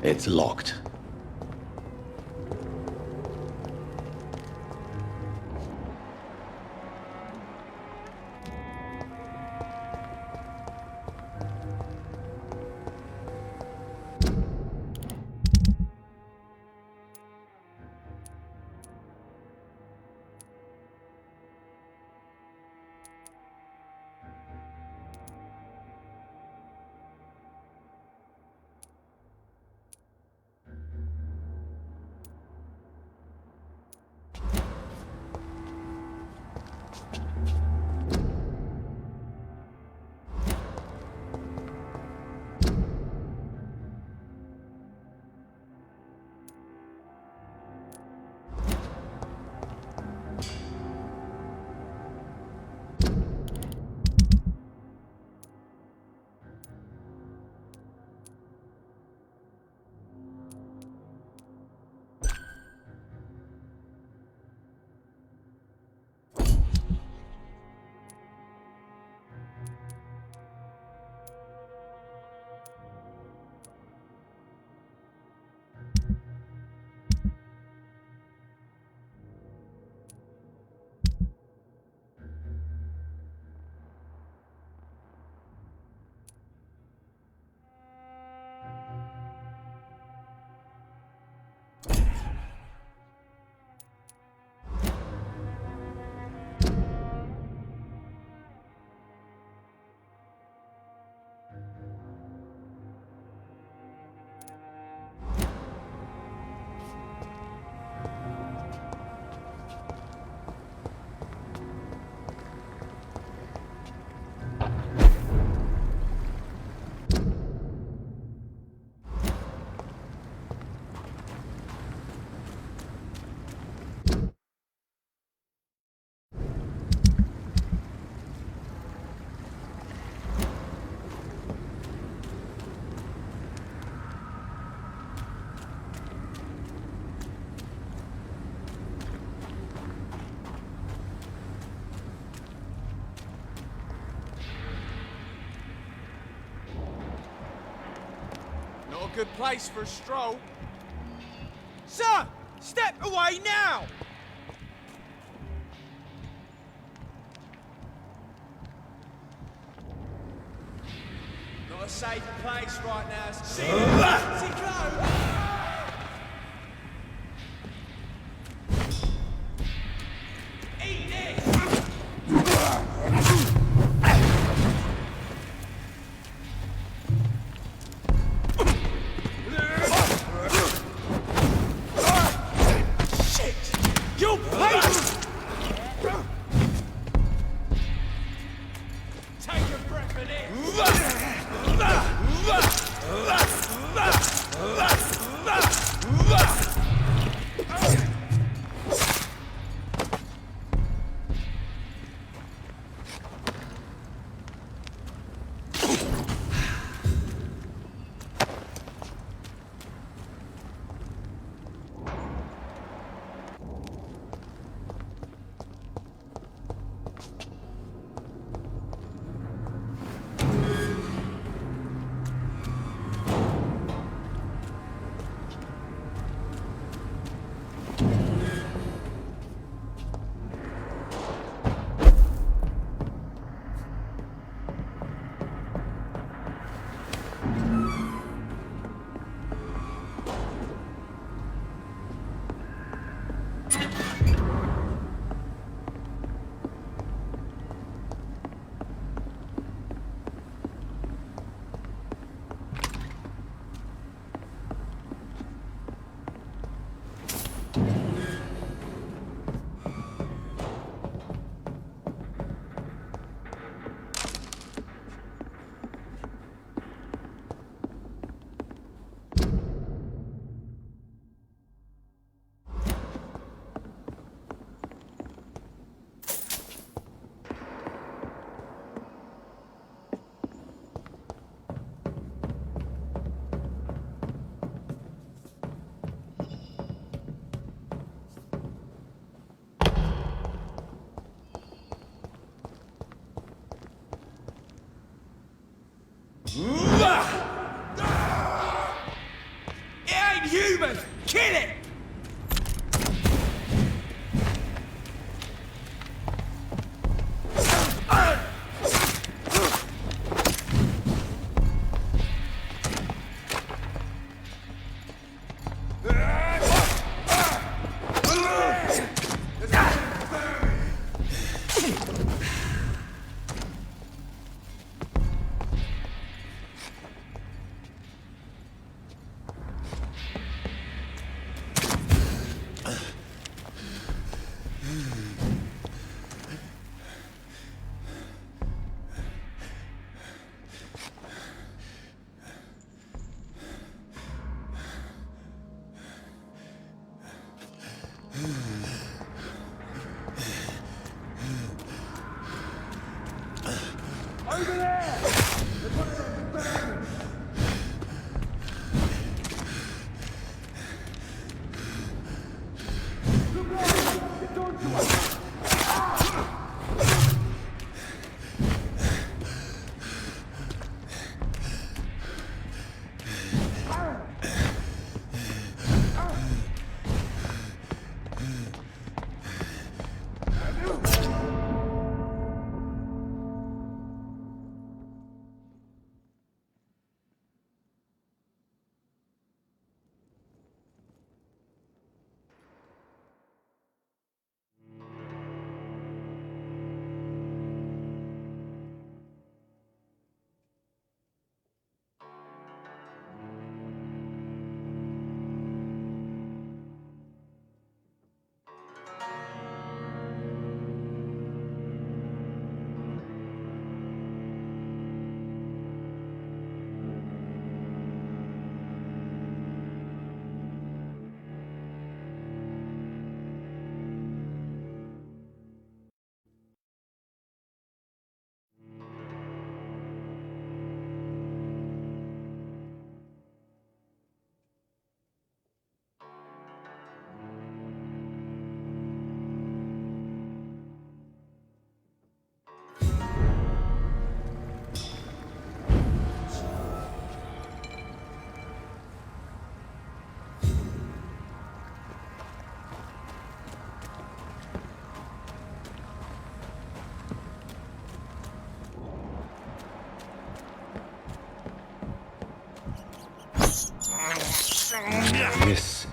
It's locked. Not a good place for a stroll. Sir! Step away now! Not a safe place right now. See you close! Eat this! You pay! Take a breath of It ain't human! Kill it! Over there! There's one of them burning! Look out! It's on to us!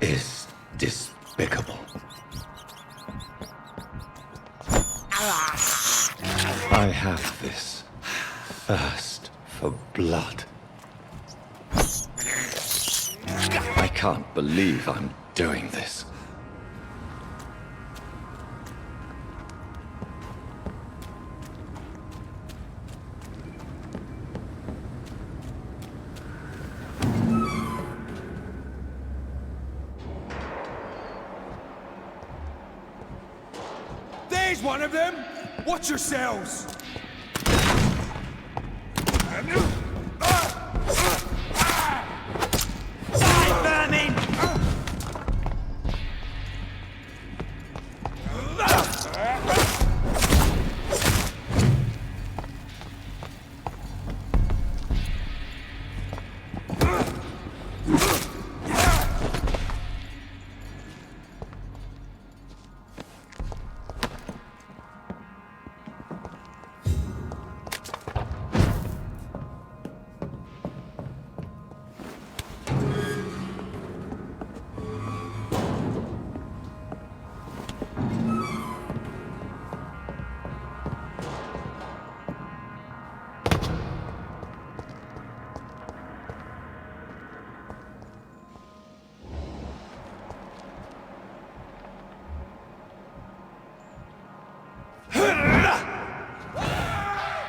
is despicable. I have this thirst for blood. I can't believe I'm doing this. There's one of them! Watch yourselves! Die, vermin!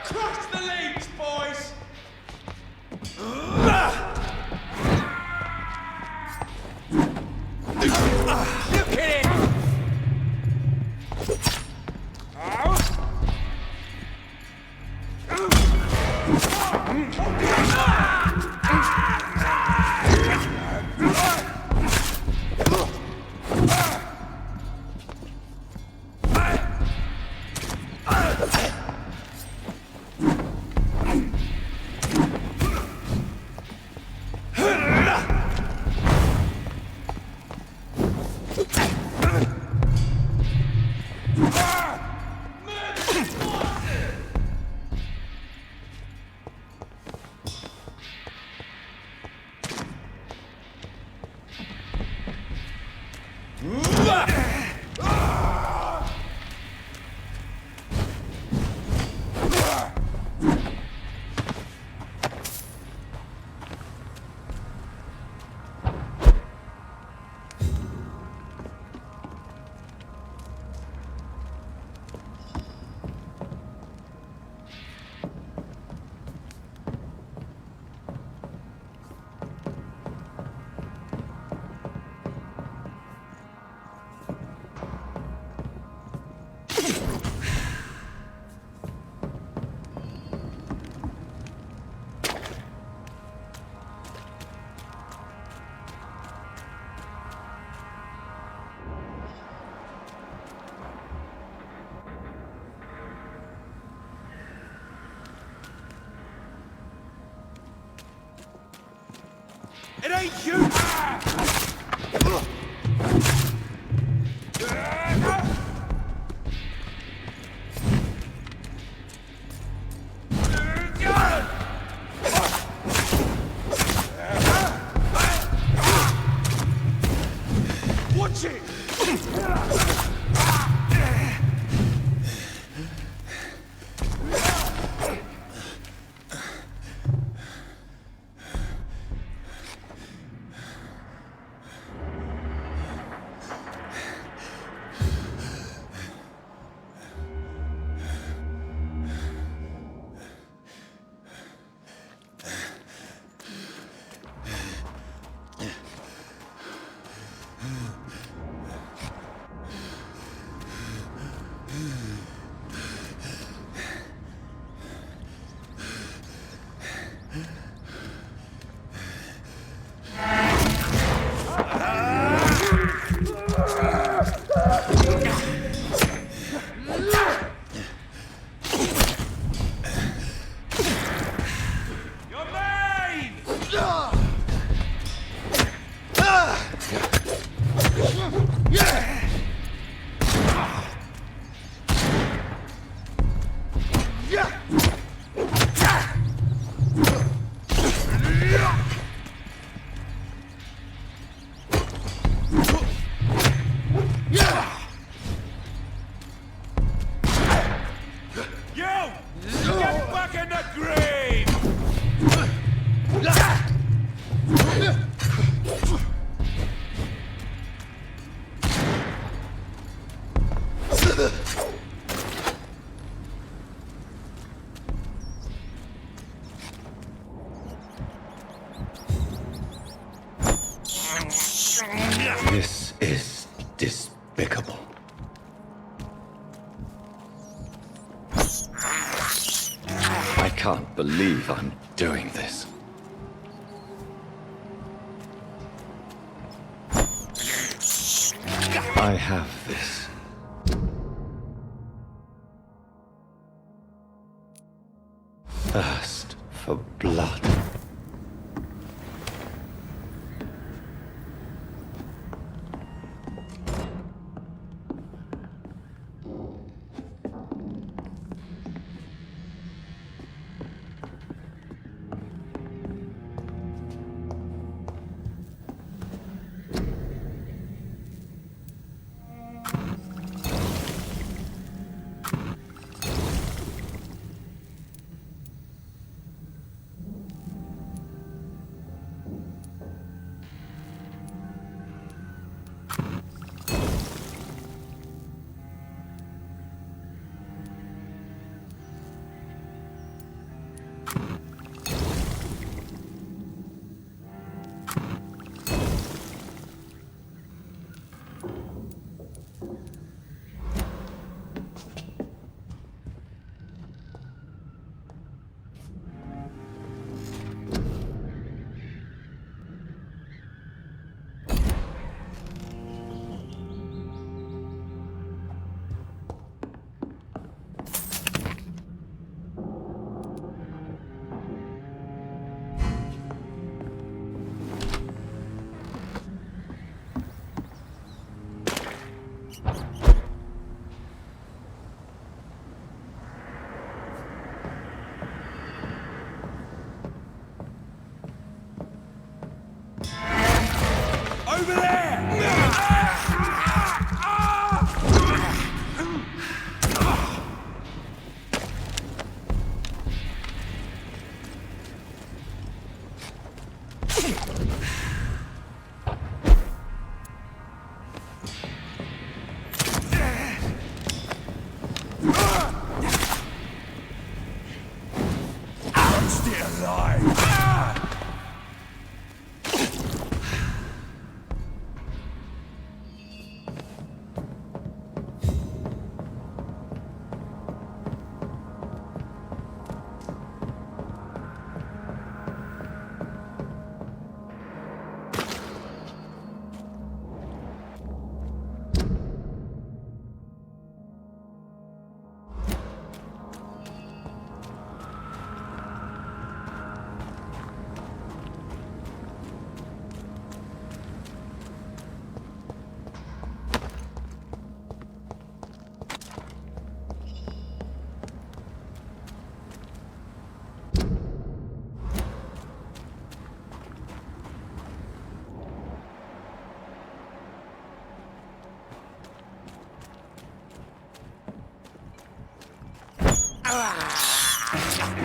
Crush the leaves, boys! Look at it! It ain't you! Watch it! This is despicable. I can't believe I'm doing this. I have this. Thirst for blood. Over there! I'm still alive!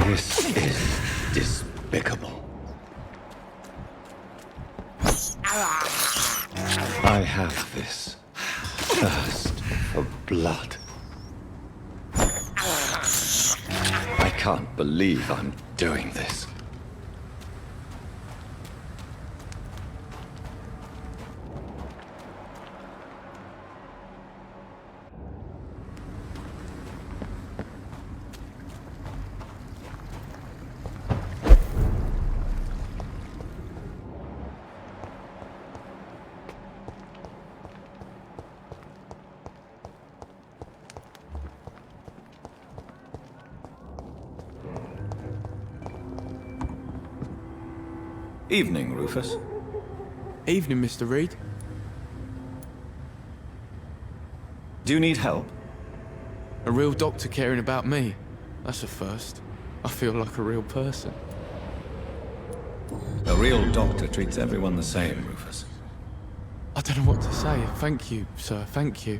This is despicable. I have this thirst for blood. I can't believe I'm doing this. Evening, Rufus. Evening, Mr. Reed. Do you need help? A real doctor caring about me. That's a first. I feel like a real person. A real doctor treats everyone the same, Rufus. I don't know what to say. Thank you, sir. Thank you.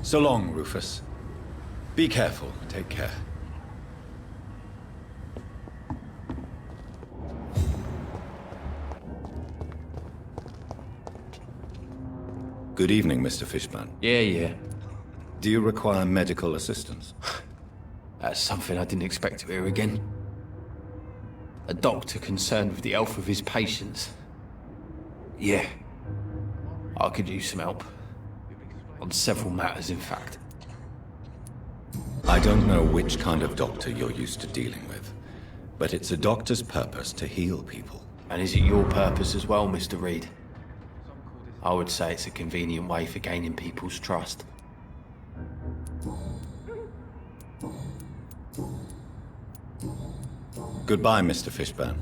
So long, Rufus. Be careful. Take care. Good evening, Mr. Fishburne. Yeah. Do you require medical assistance? That's something I didn't expect to hear again. A doctor concerned with the health of his patients. Yeah. I could use some help. On several matters, in fact. I don't know which kind of doctor you're used to dealing with, but it's a doctor's purpose to heal people. And is it your purpose as well, Mr. Reed? I would say it's a convenient way for gaining people's trust. Goodbye, Mr. Fishburne.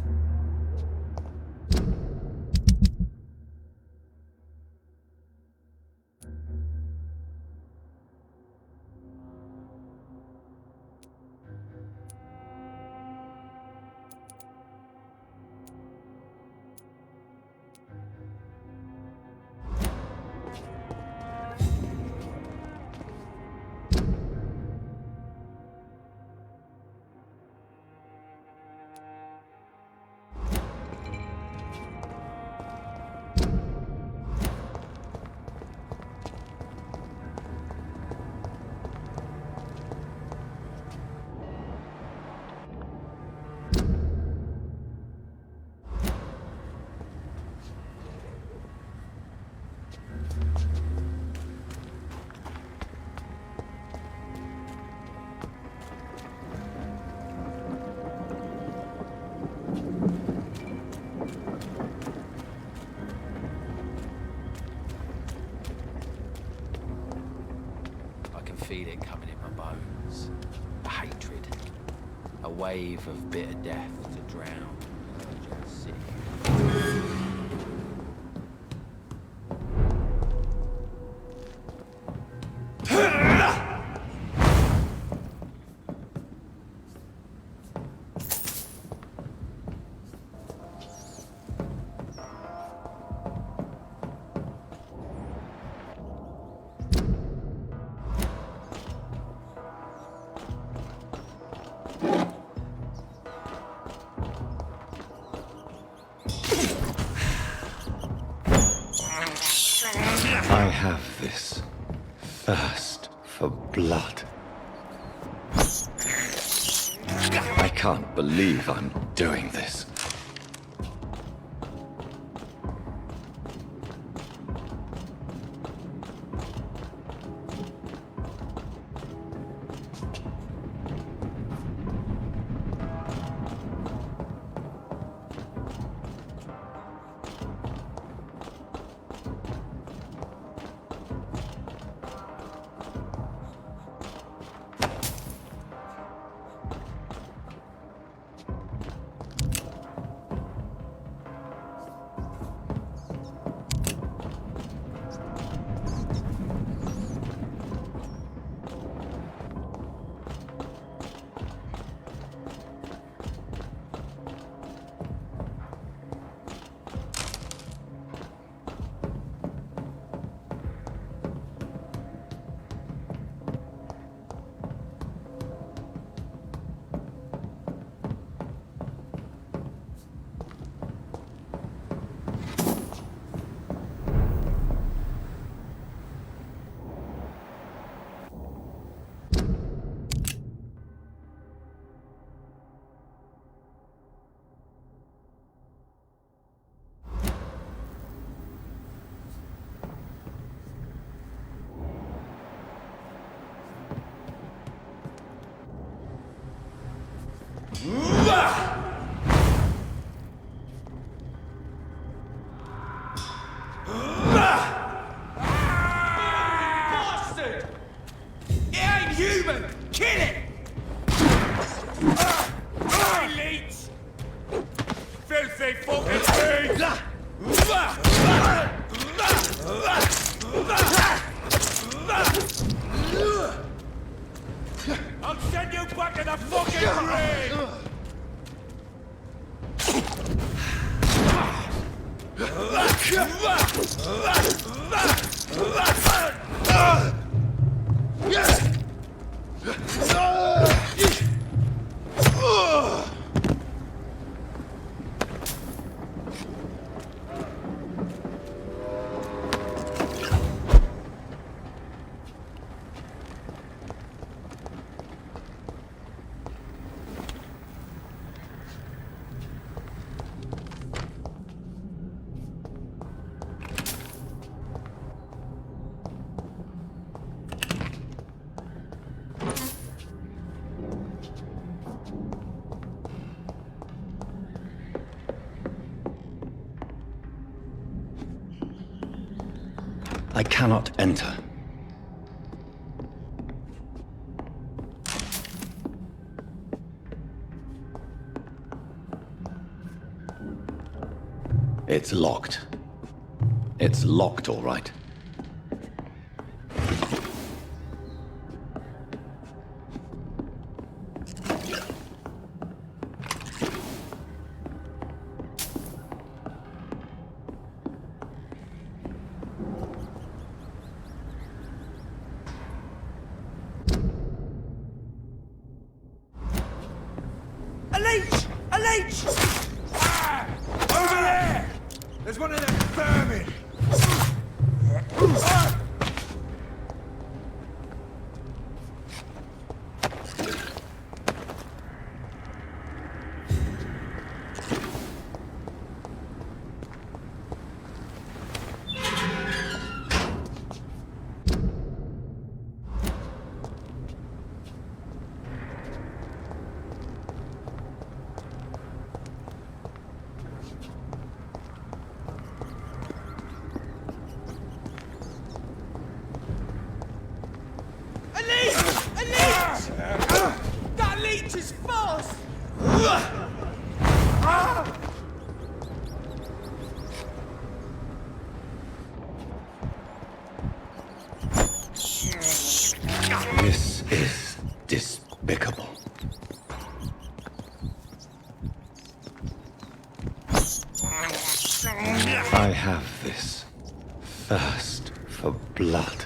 Feel it coming in my bones. A hatred. A wave of bitter death to drown the urgent city. I have this thirst for blood. I can't believe I'm doing this. Bastard! It ain't human! Kill it! Elites! Filthy fucking thing! I'll send you back to the fucking grave! I cannot enter. It's locked. It's locked, all right. A leech! A leech! Ah! Over there! There's one of them vermin! Ah! A leech! A leech! That leech is fast! This is despicable. I have this thirst for blood.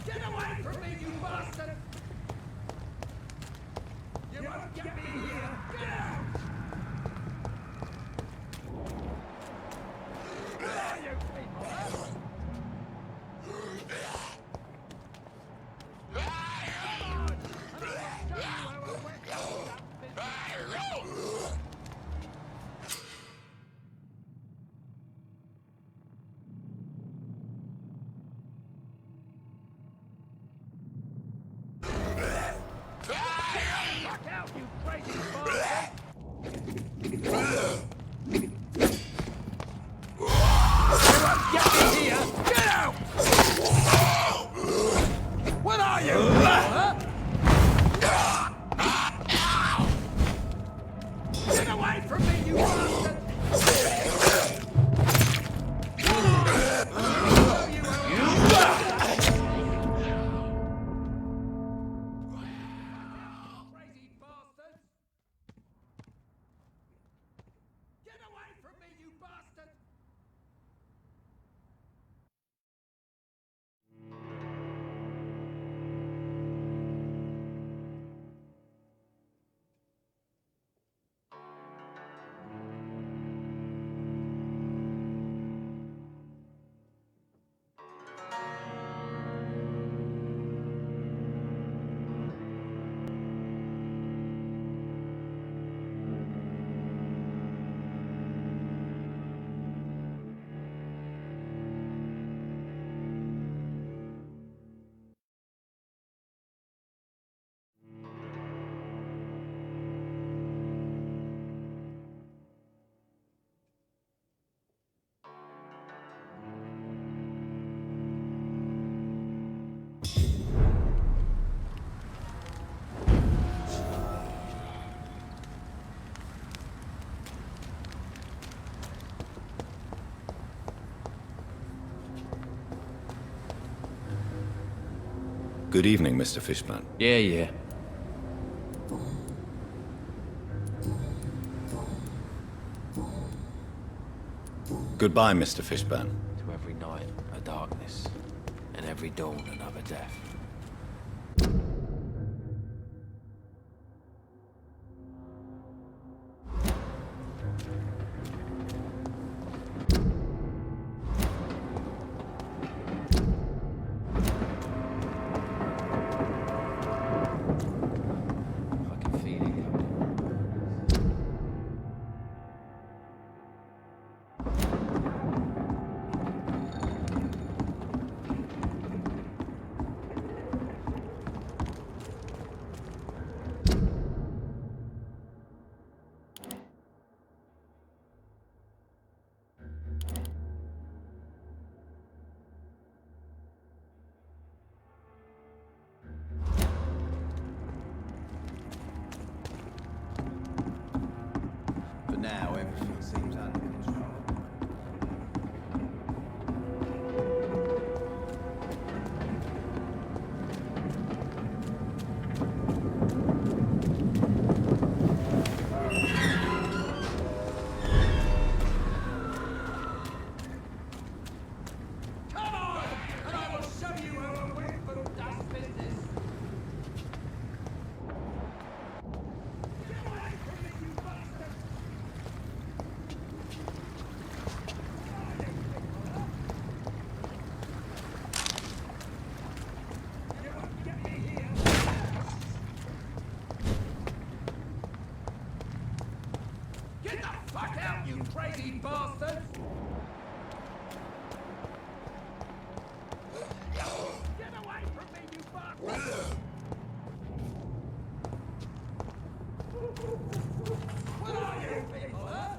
Get away from me, you bastard! You won't get me here! Get out! Where are you people, huh? Good evening, Mr. Fishburne. Yeah. Goodbye, Mr. Fishburne. To every night a darkness, and every dawn another death. For now, everything seems under control. Come on, and I will show you how a Whitfield does business. Get away from me, you bastard! You won't get me here. Get the fuck out, you crazy bastards! Get away from me, you bastard! What are you people, huh?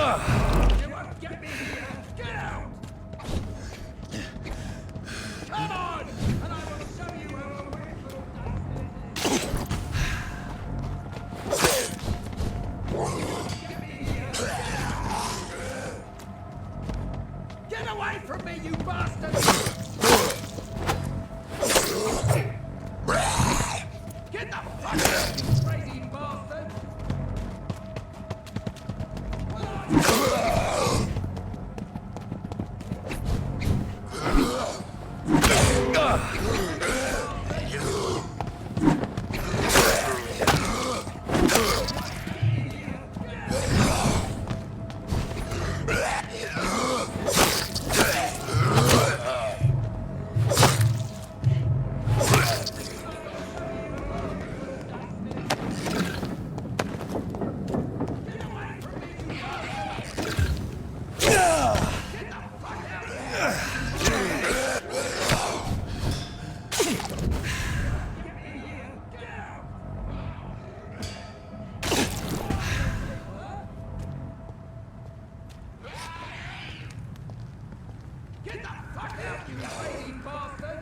won't get me here! Get out! Come on! And I will show you how a weapon does. Get away from me, you bastard! Get the fuck out, you crazy bastard! Get the fuck out, you crazy bastard!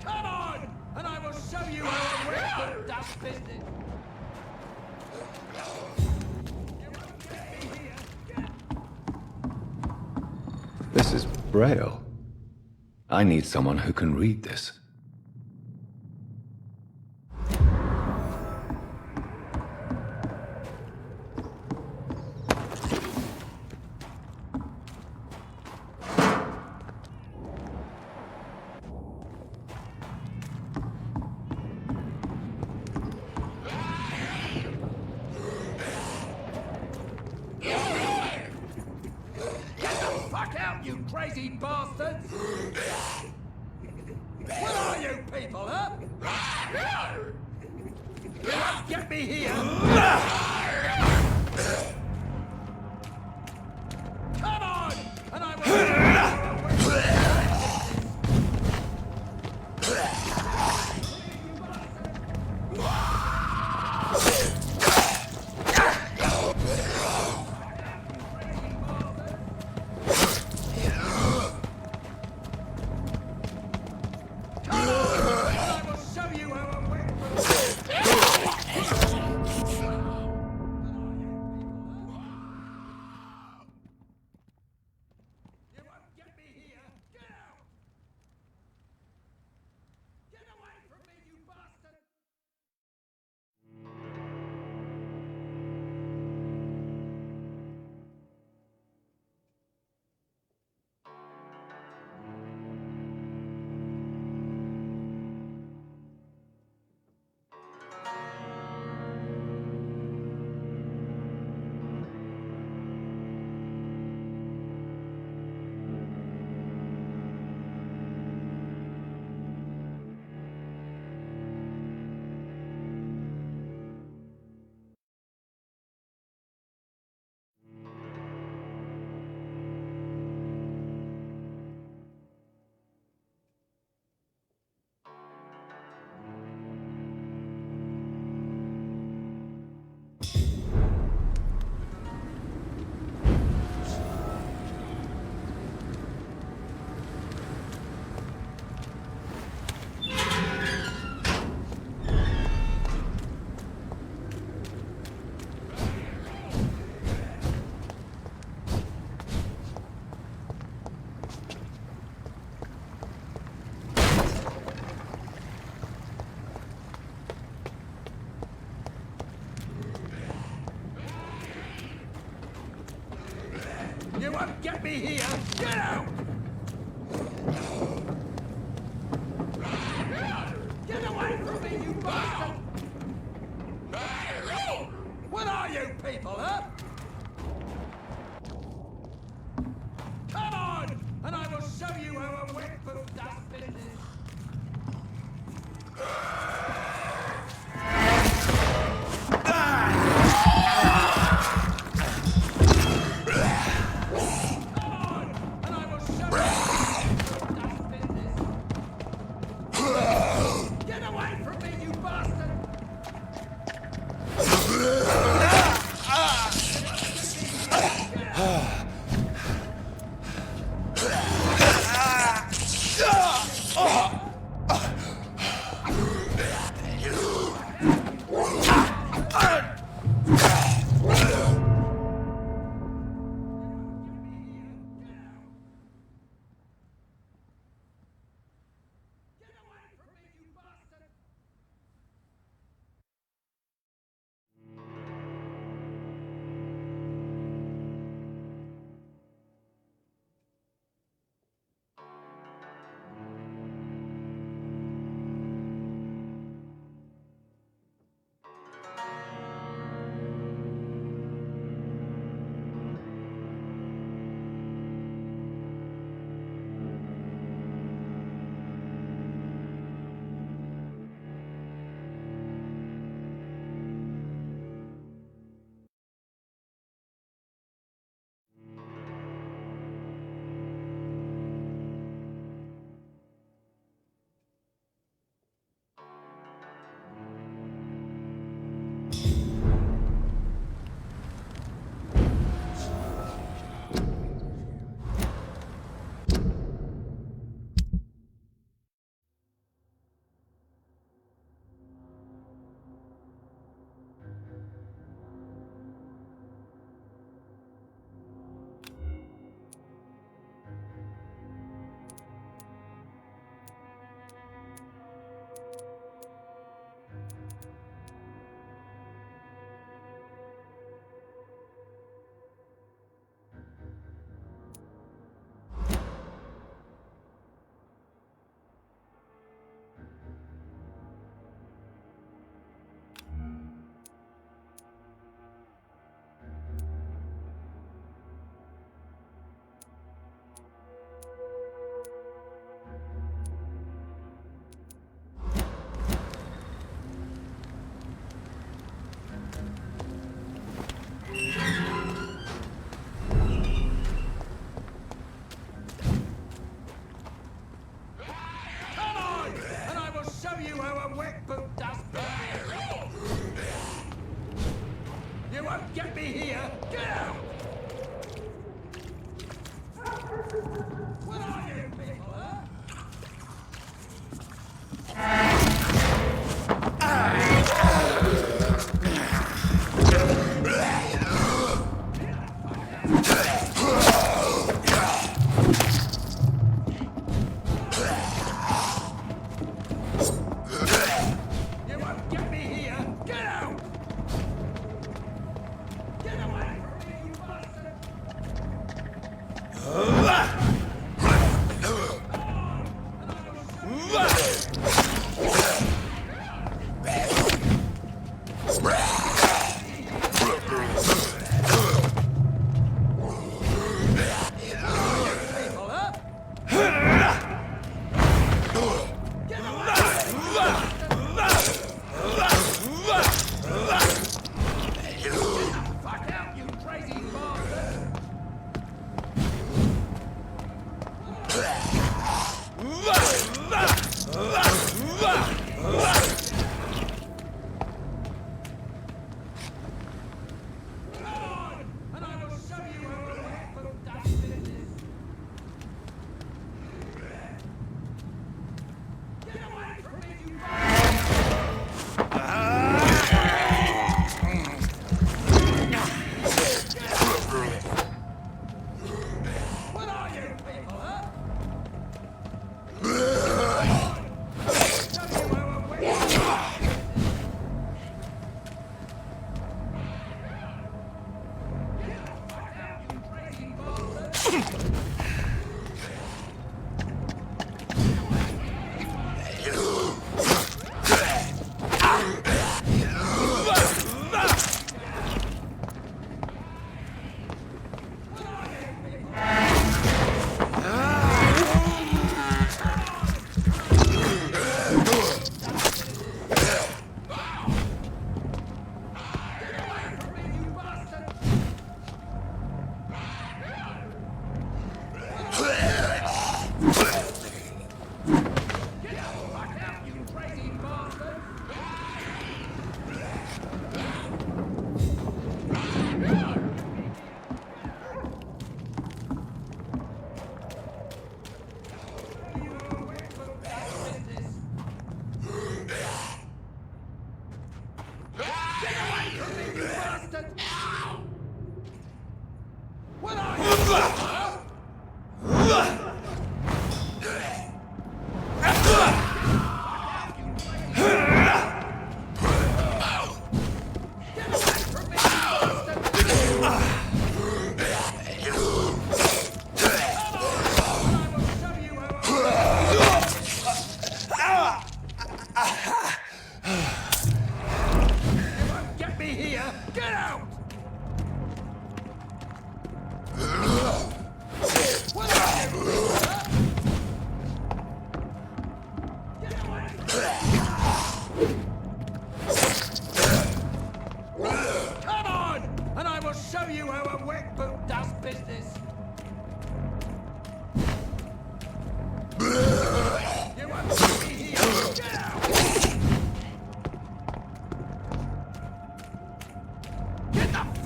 Come on, and I will show you how a weapon does business. This is Braille. I need someone who can read this. You crazy bastards! What are you people, huh? You won't get me here! Come on! And I will... You won't get me here! Get out! Get away from me, you bastard! What are you people, huh? Come on! And I will show you how a weapon does business!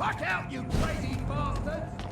Fuck out, you crazy bastards!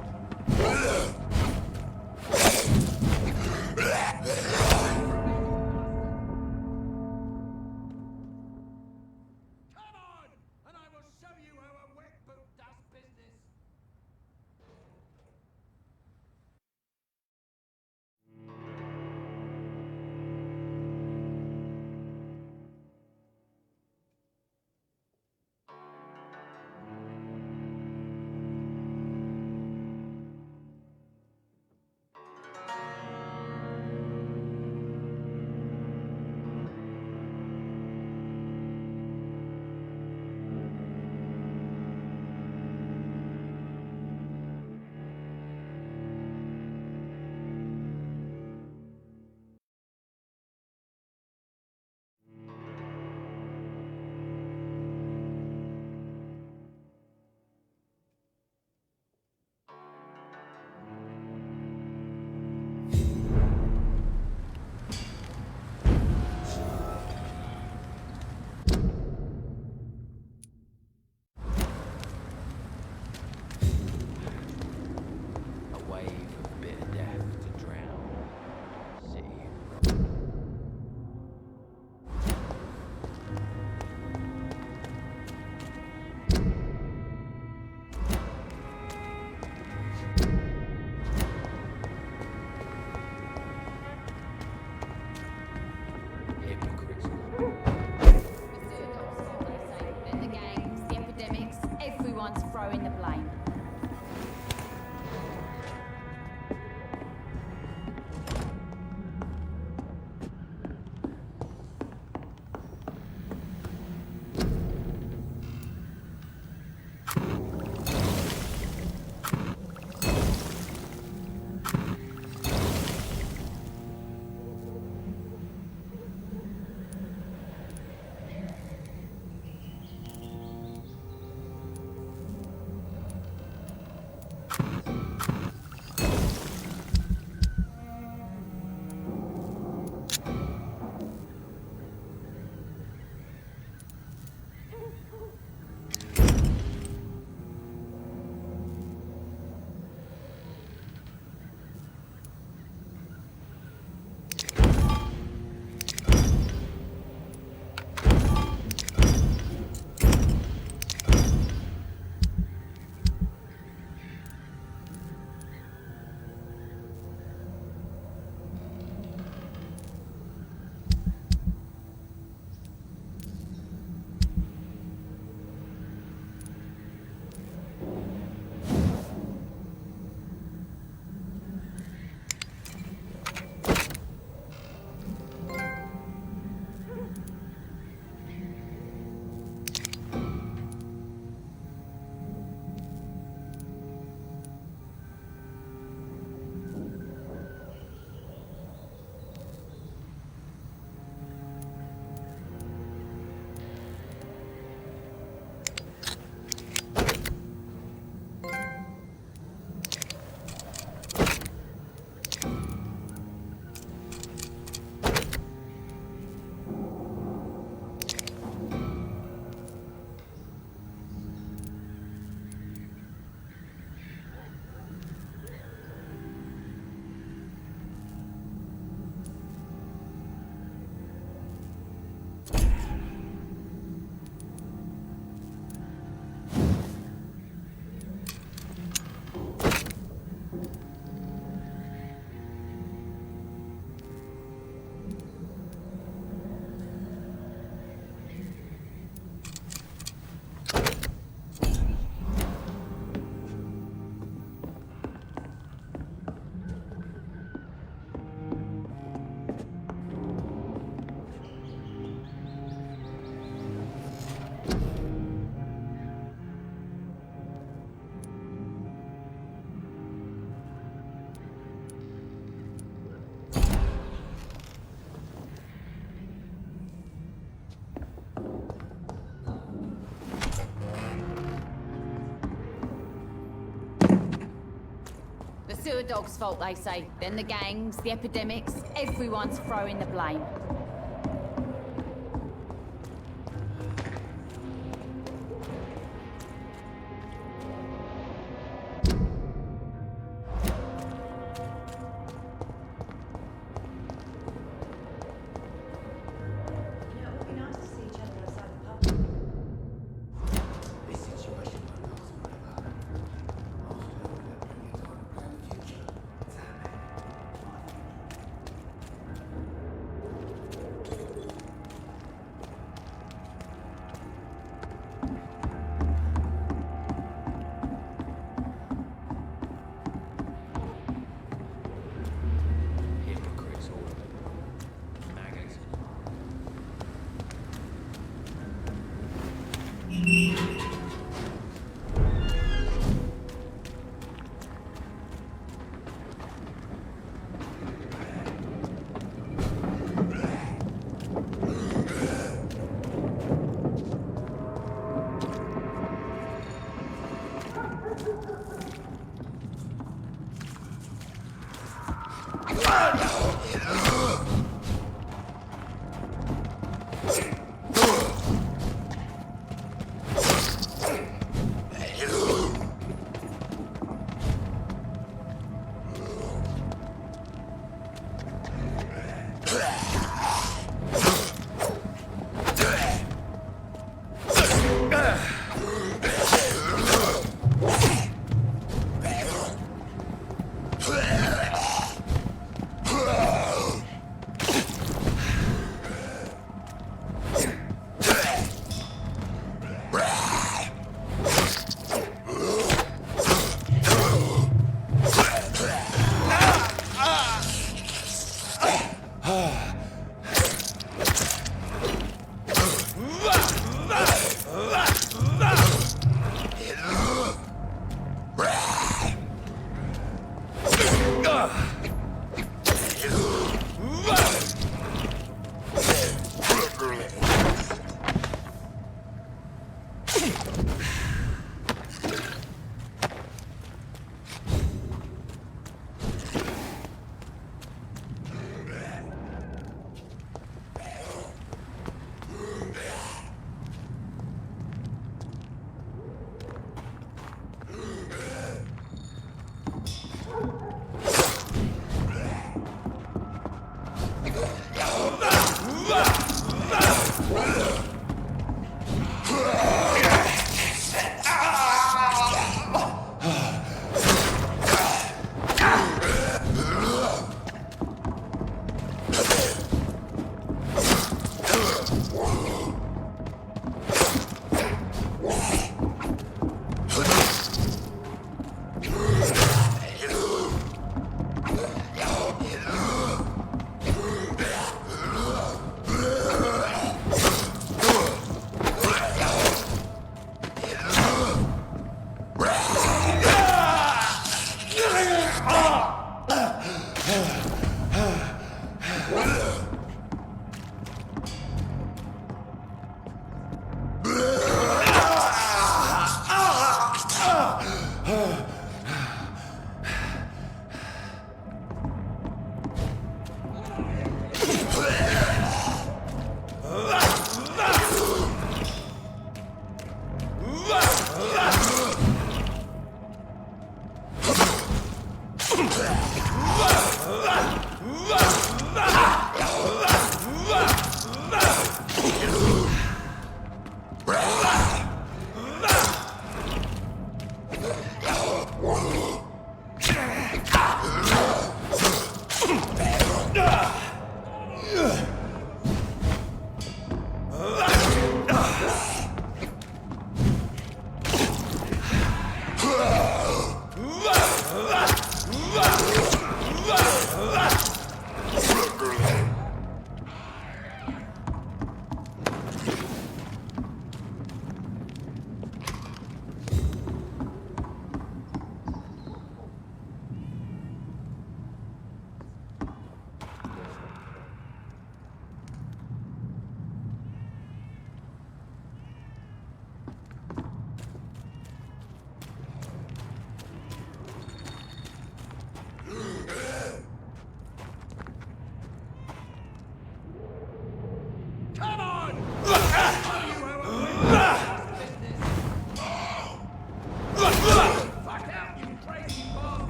sewer dog's fault, they say. Then the gangs, the epidemics, everyone's throwing the blame.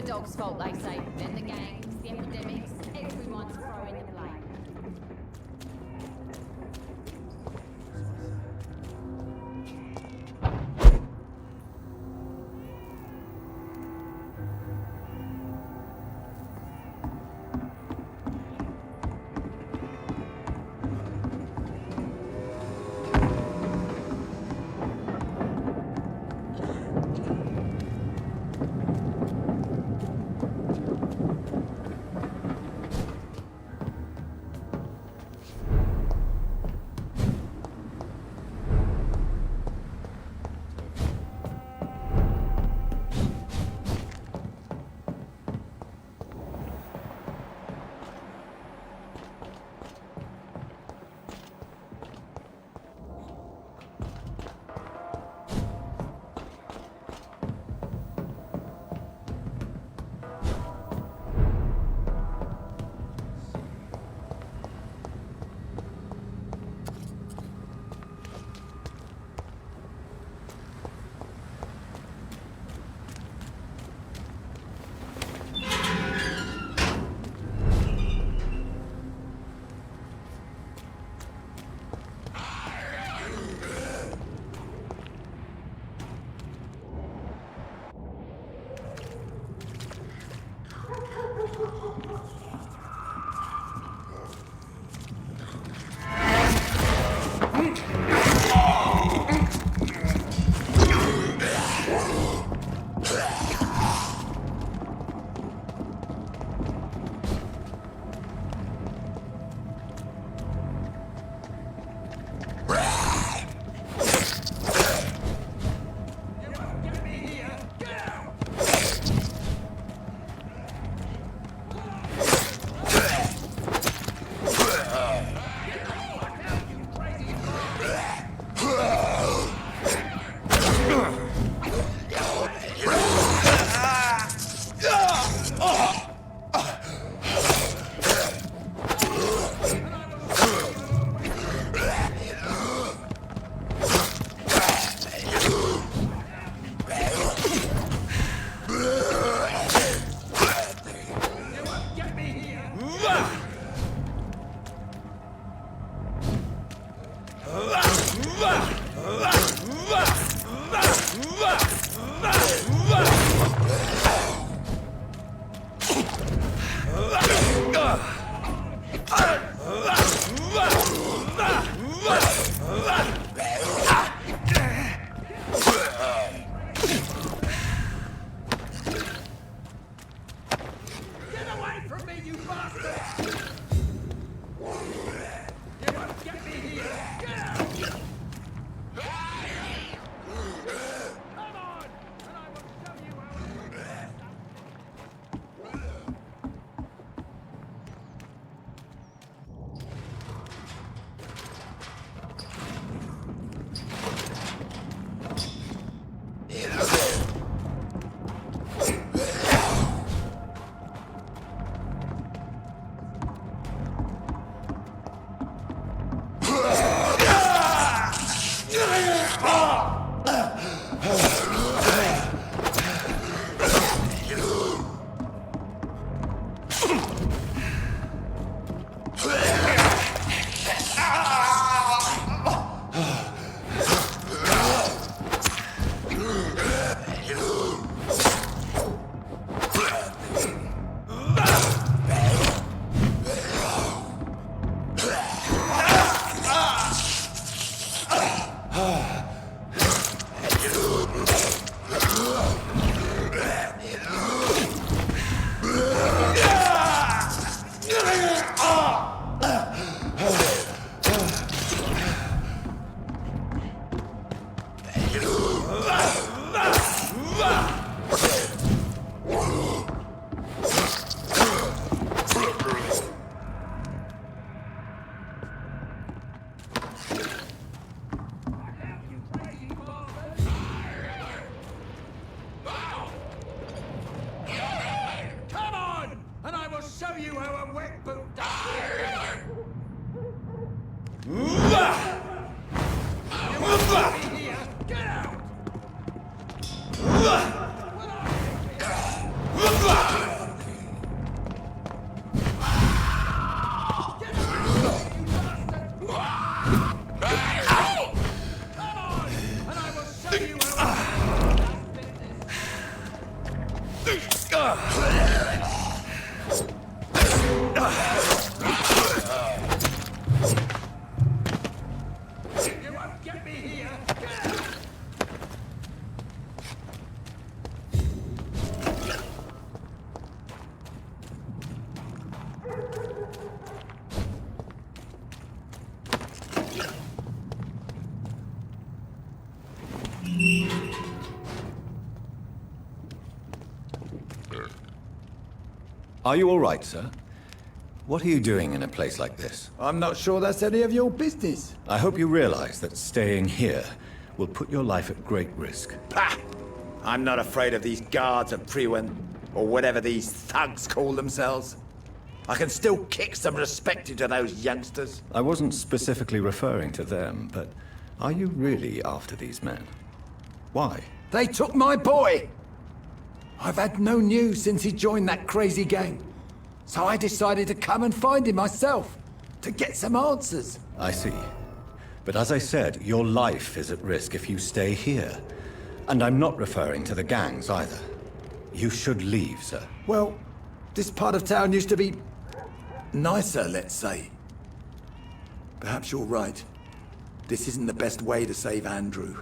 dog's fault, they say. Then the gangs, the epidemics, everyone's throwing the blame. Are you all right, sir? What are you doing in a place like this? I'm not sure that's any of your business. I hope you realize that staying here will put your life at great risk. Pah! I'm not afraid of these guards of Priwen, or whatever these thugs call themselves. I can still kick some respect into those youngsters. I wasn't specifically referring to them, but are you really after these men? Why? They took my boy! I've had no news since he joined that crazy gang. So I decided to come and find him myself, to get some answers. I see. But as I said, your life is at risk if you stay here. And I'm not referring to the gangs either. You should leave, sir. Well, this part of town used to be nicer, let's say. Perhaps you're right. This isn't the best way to save Andrew.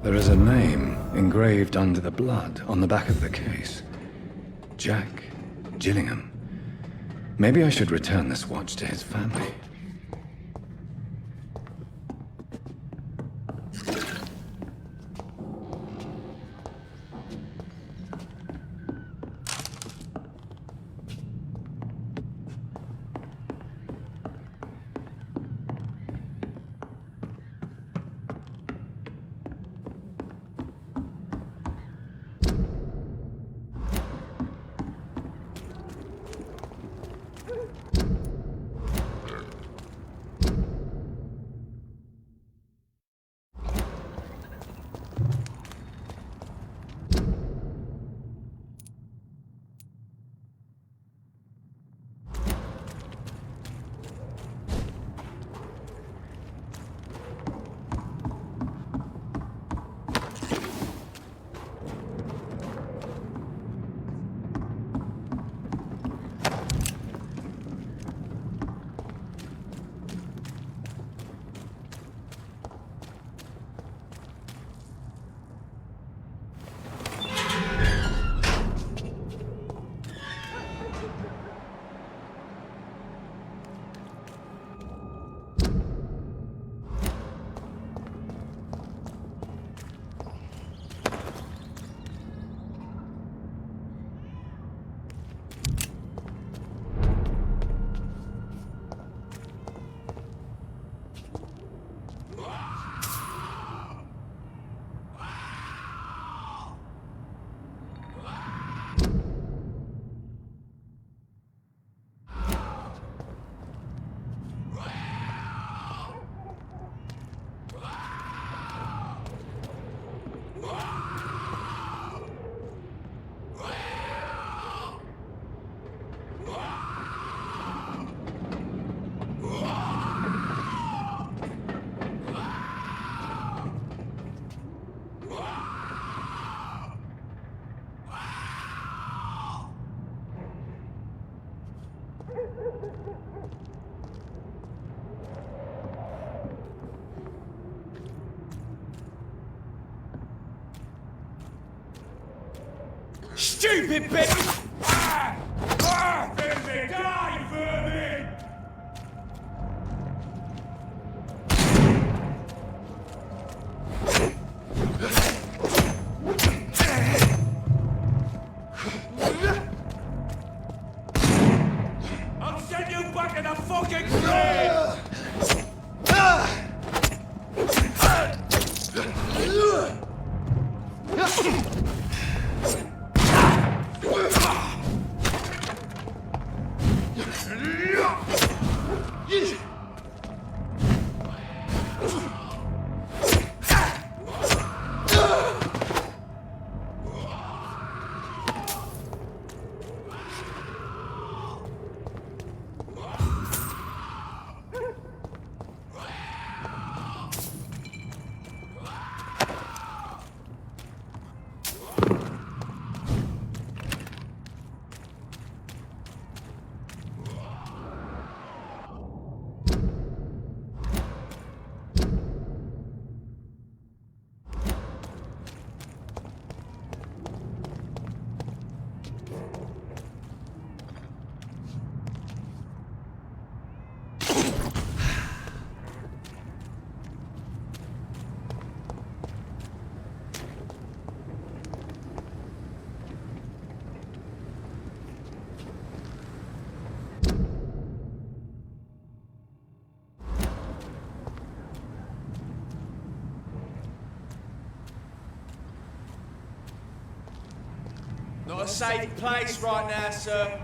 There is a name engraved under the blood on the back of the case. Jack Gillingham. Maybe I should return this watch to his family. Stupid bitch! Vermin! Die, vermin! I'll send you back in the fucking grave! Not a safe place right now, sir.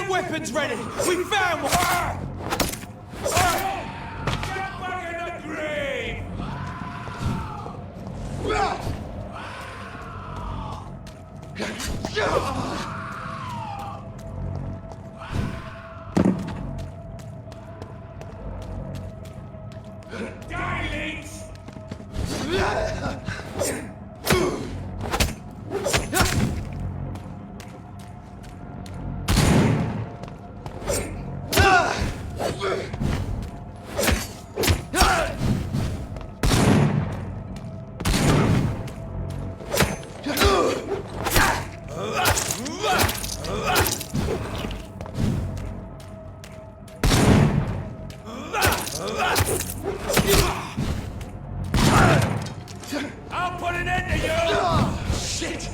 Get weapons ready! We found one! Get back in the grave! Dilings! I'll put an end to you! Shit!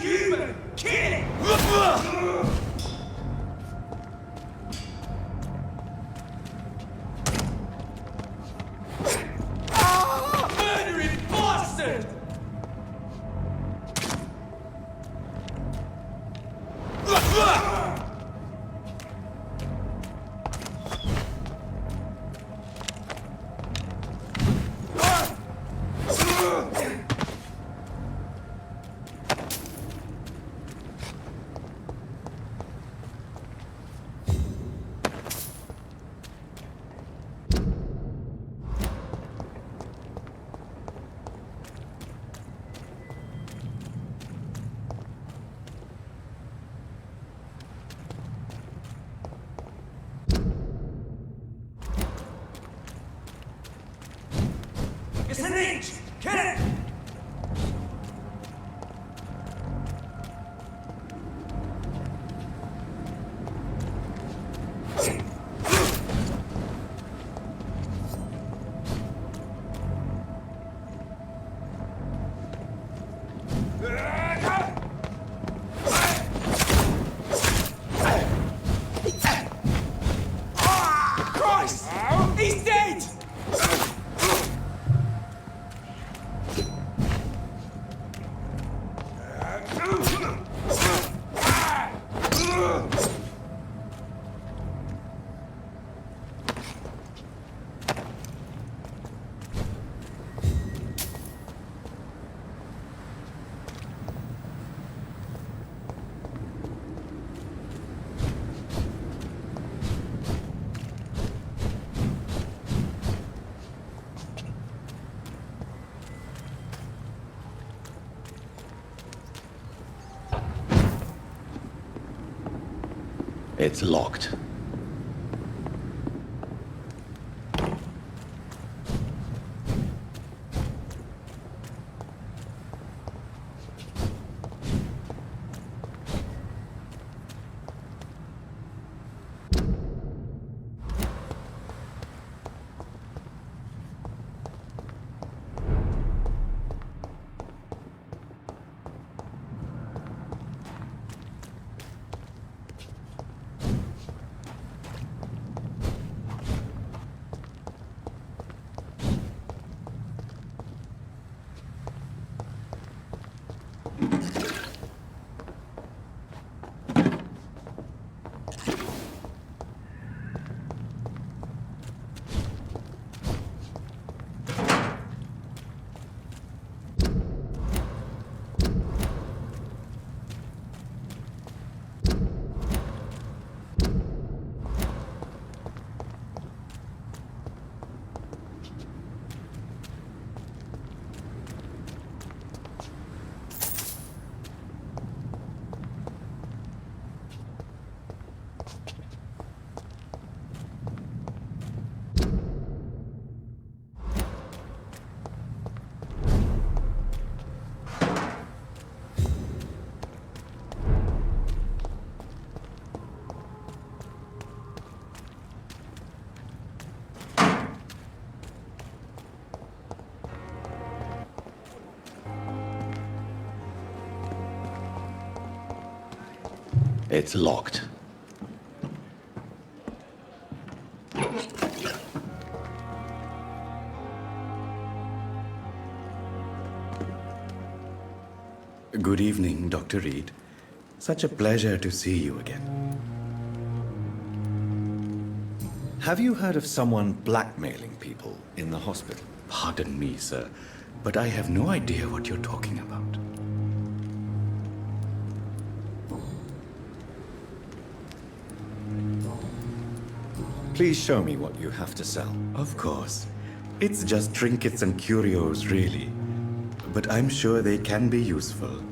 Inhuman! Kill it! Murdering bastard! It's an inch! Kill it! Christ! He's dead! It's locked. It's locked. Good evening, Dr. Reed. Such a pleasure to see you again. Have you heard of someone blackmailing people in the hospital? Pardon me, sir, but I have no idea what you're talking about. Please show me what you have to sell. Of course. It's just trinkets and curios, really. But I'm sure they can be useful.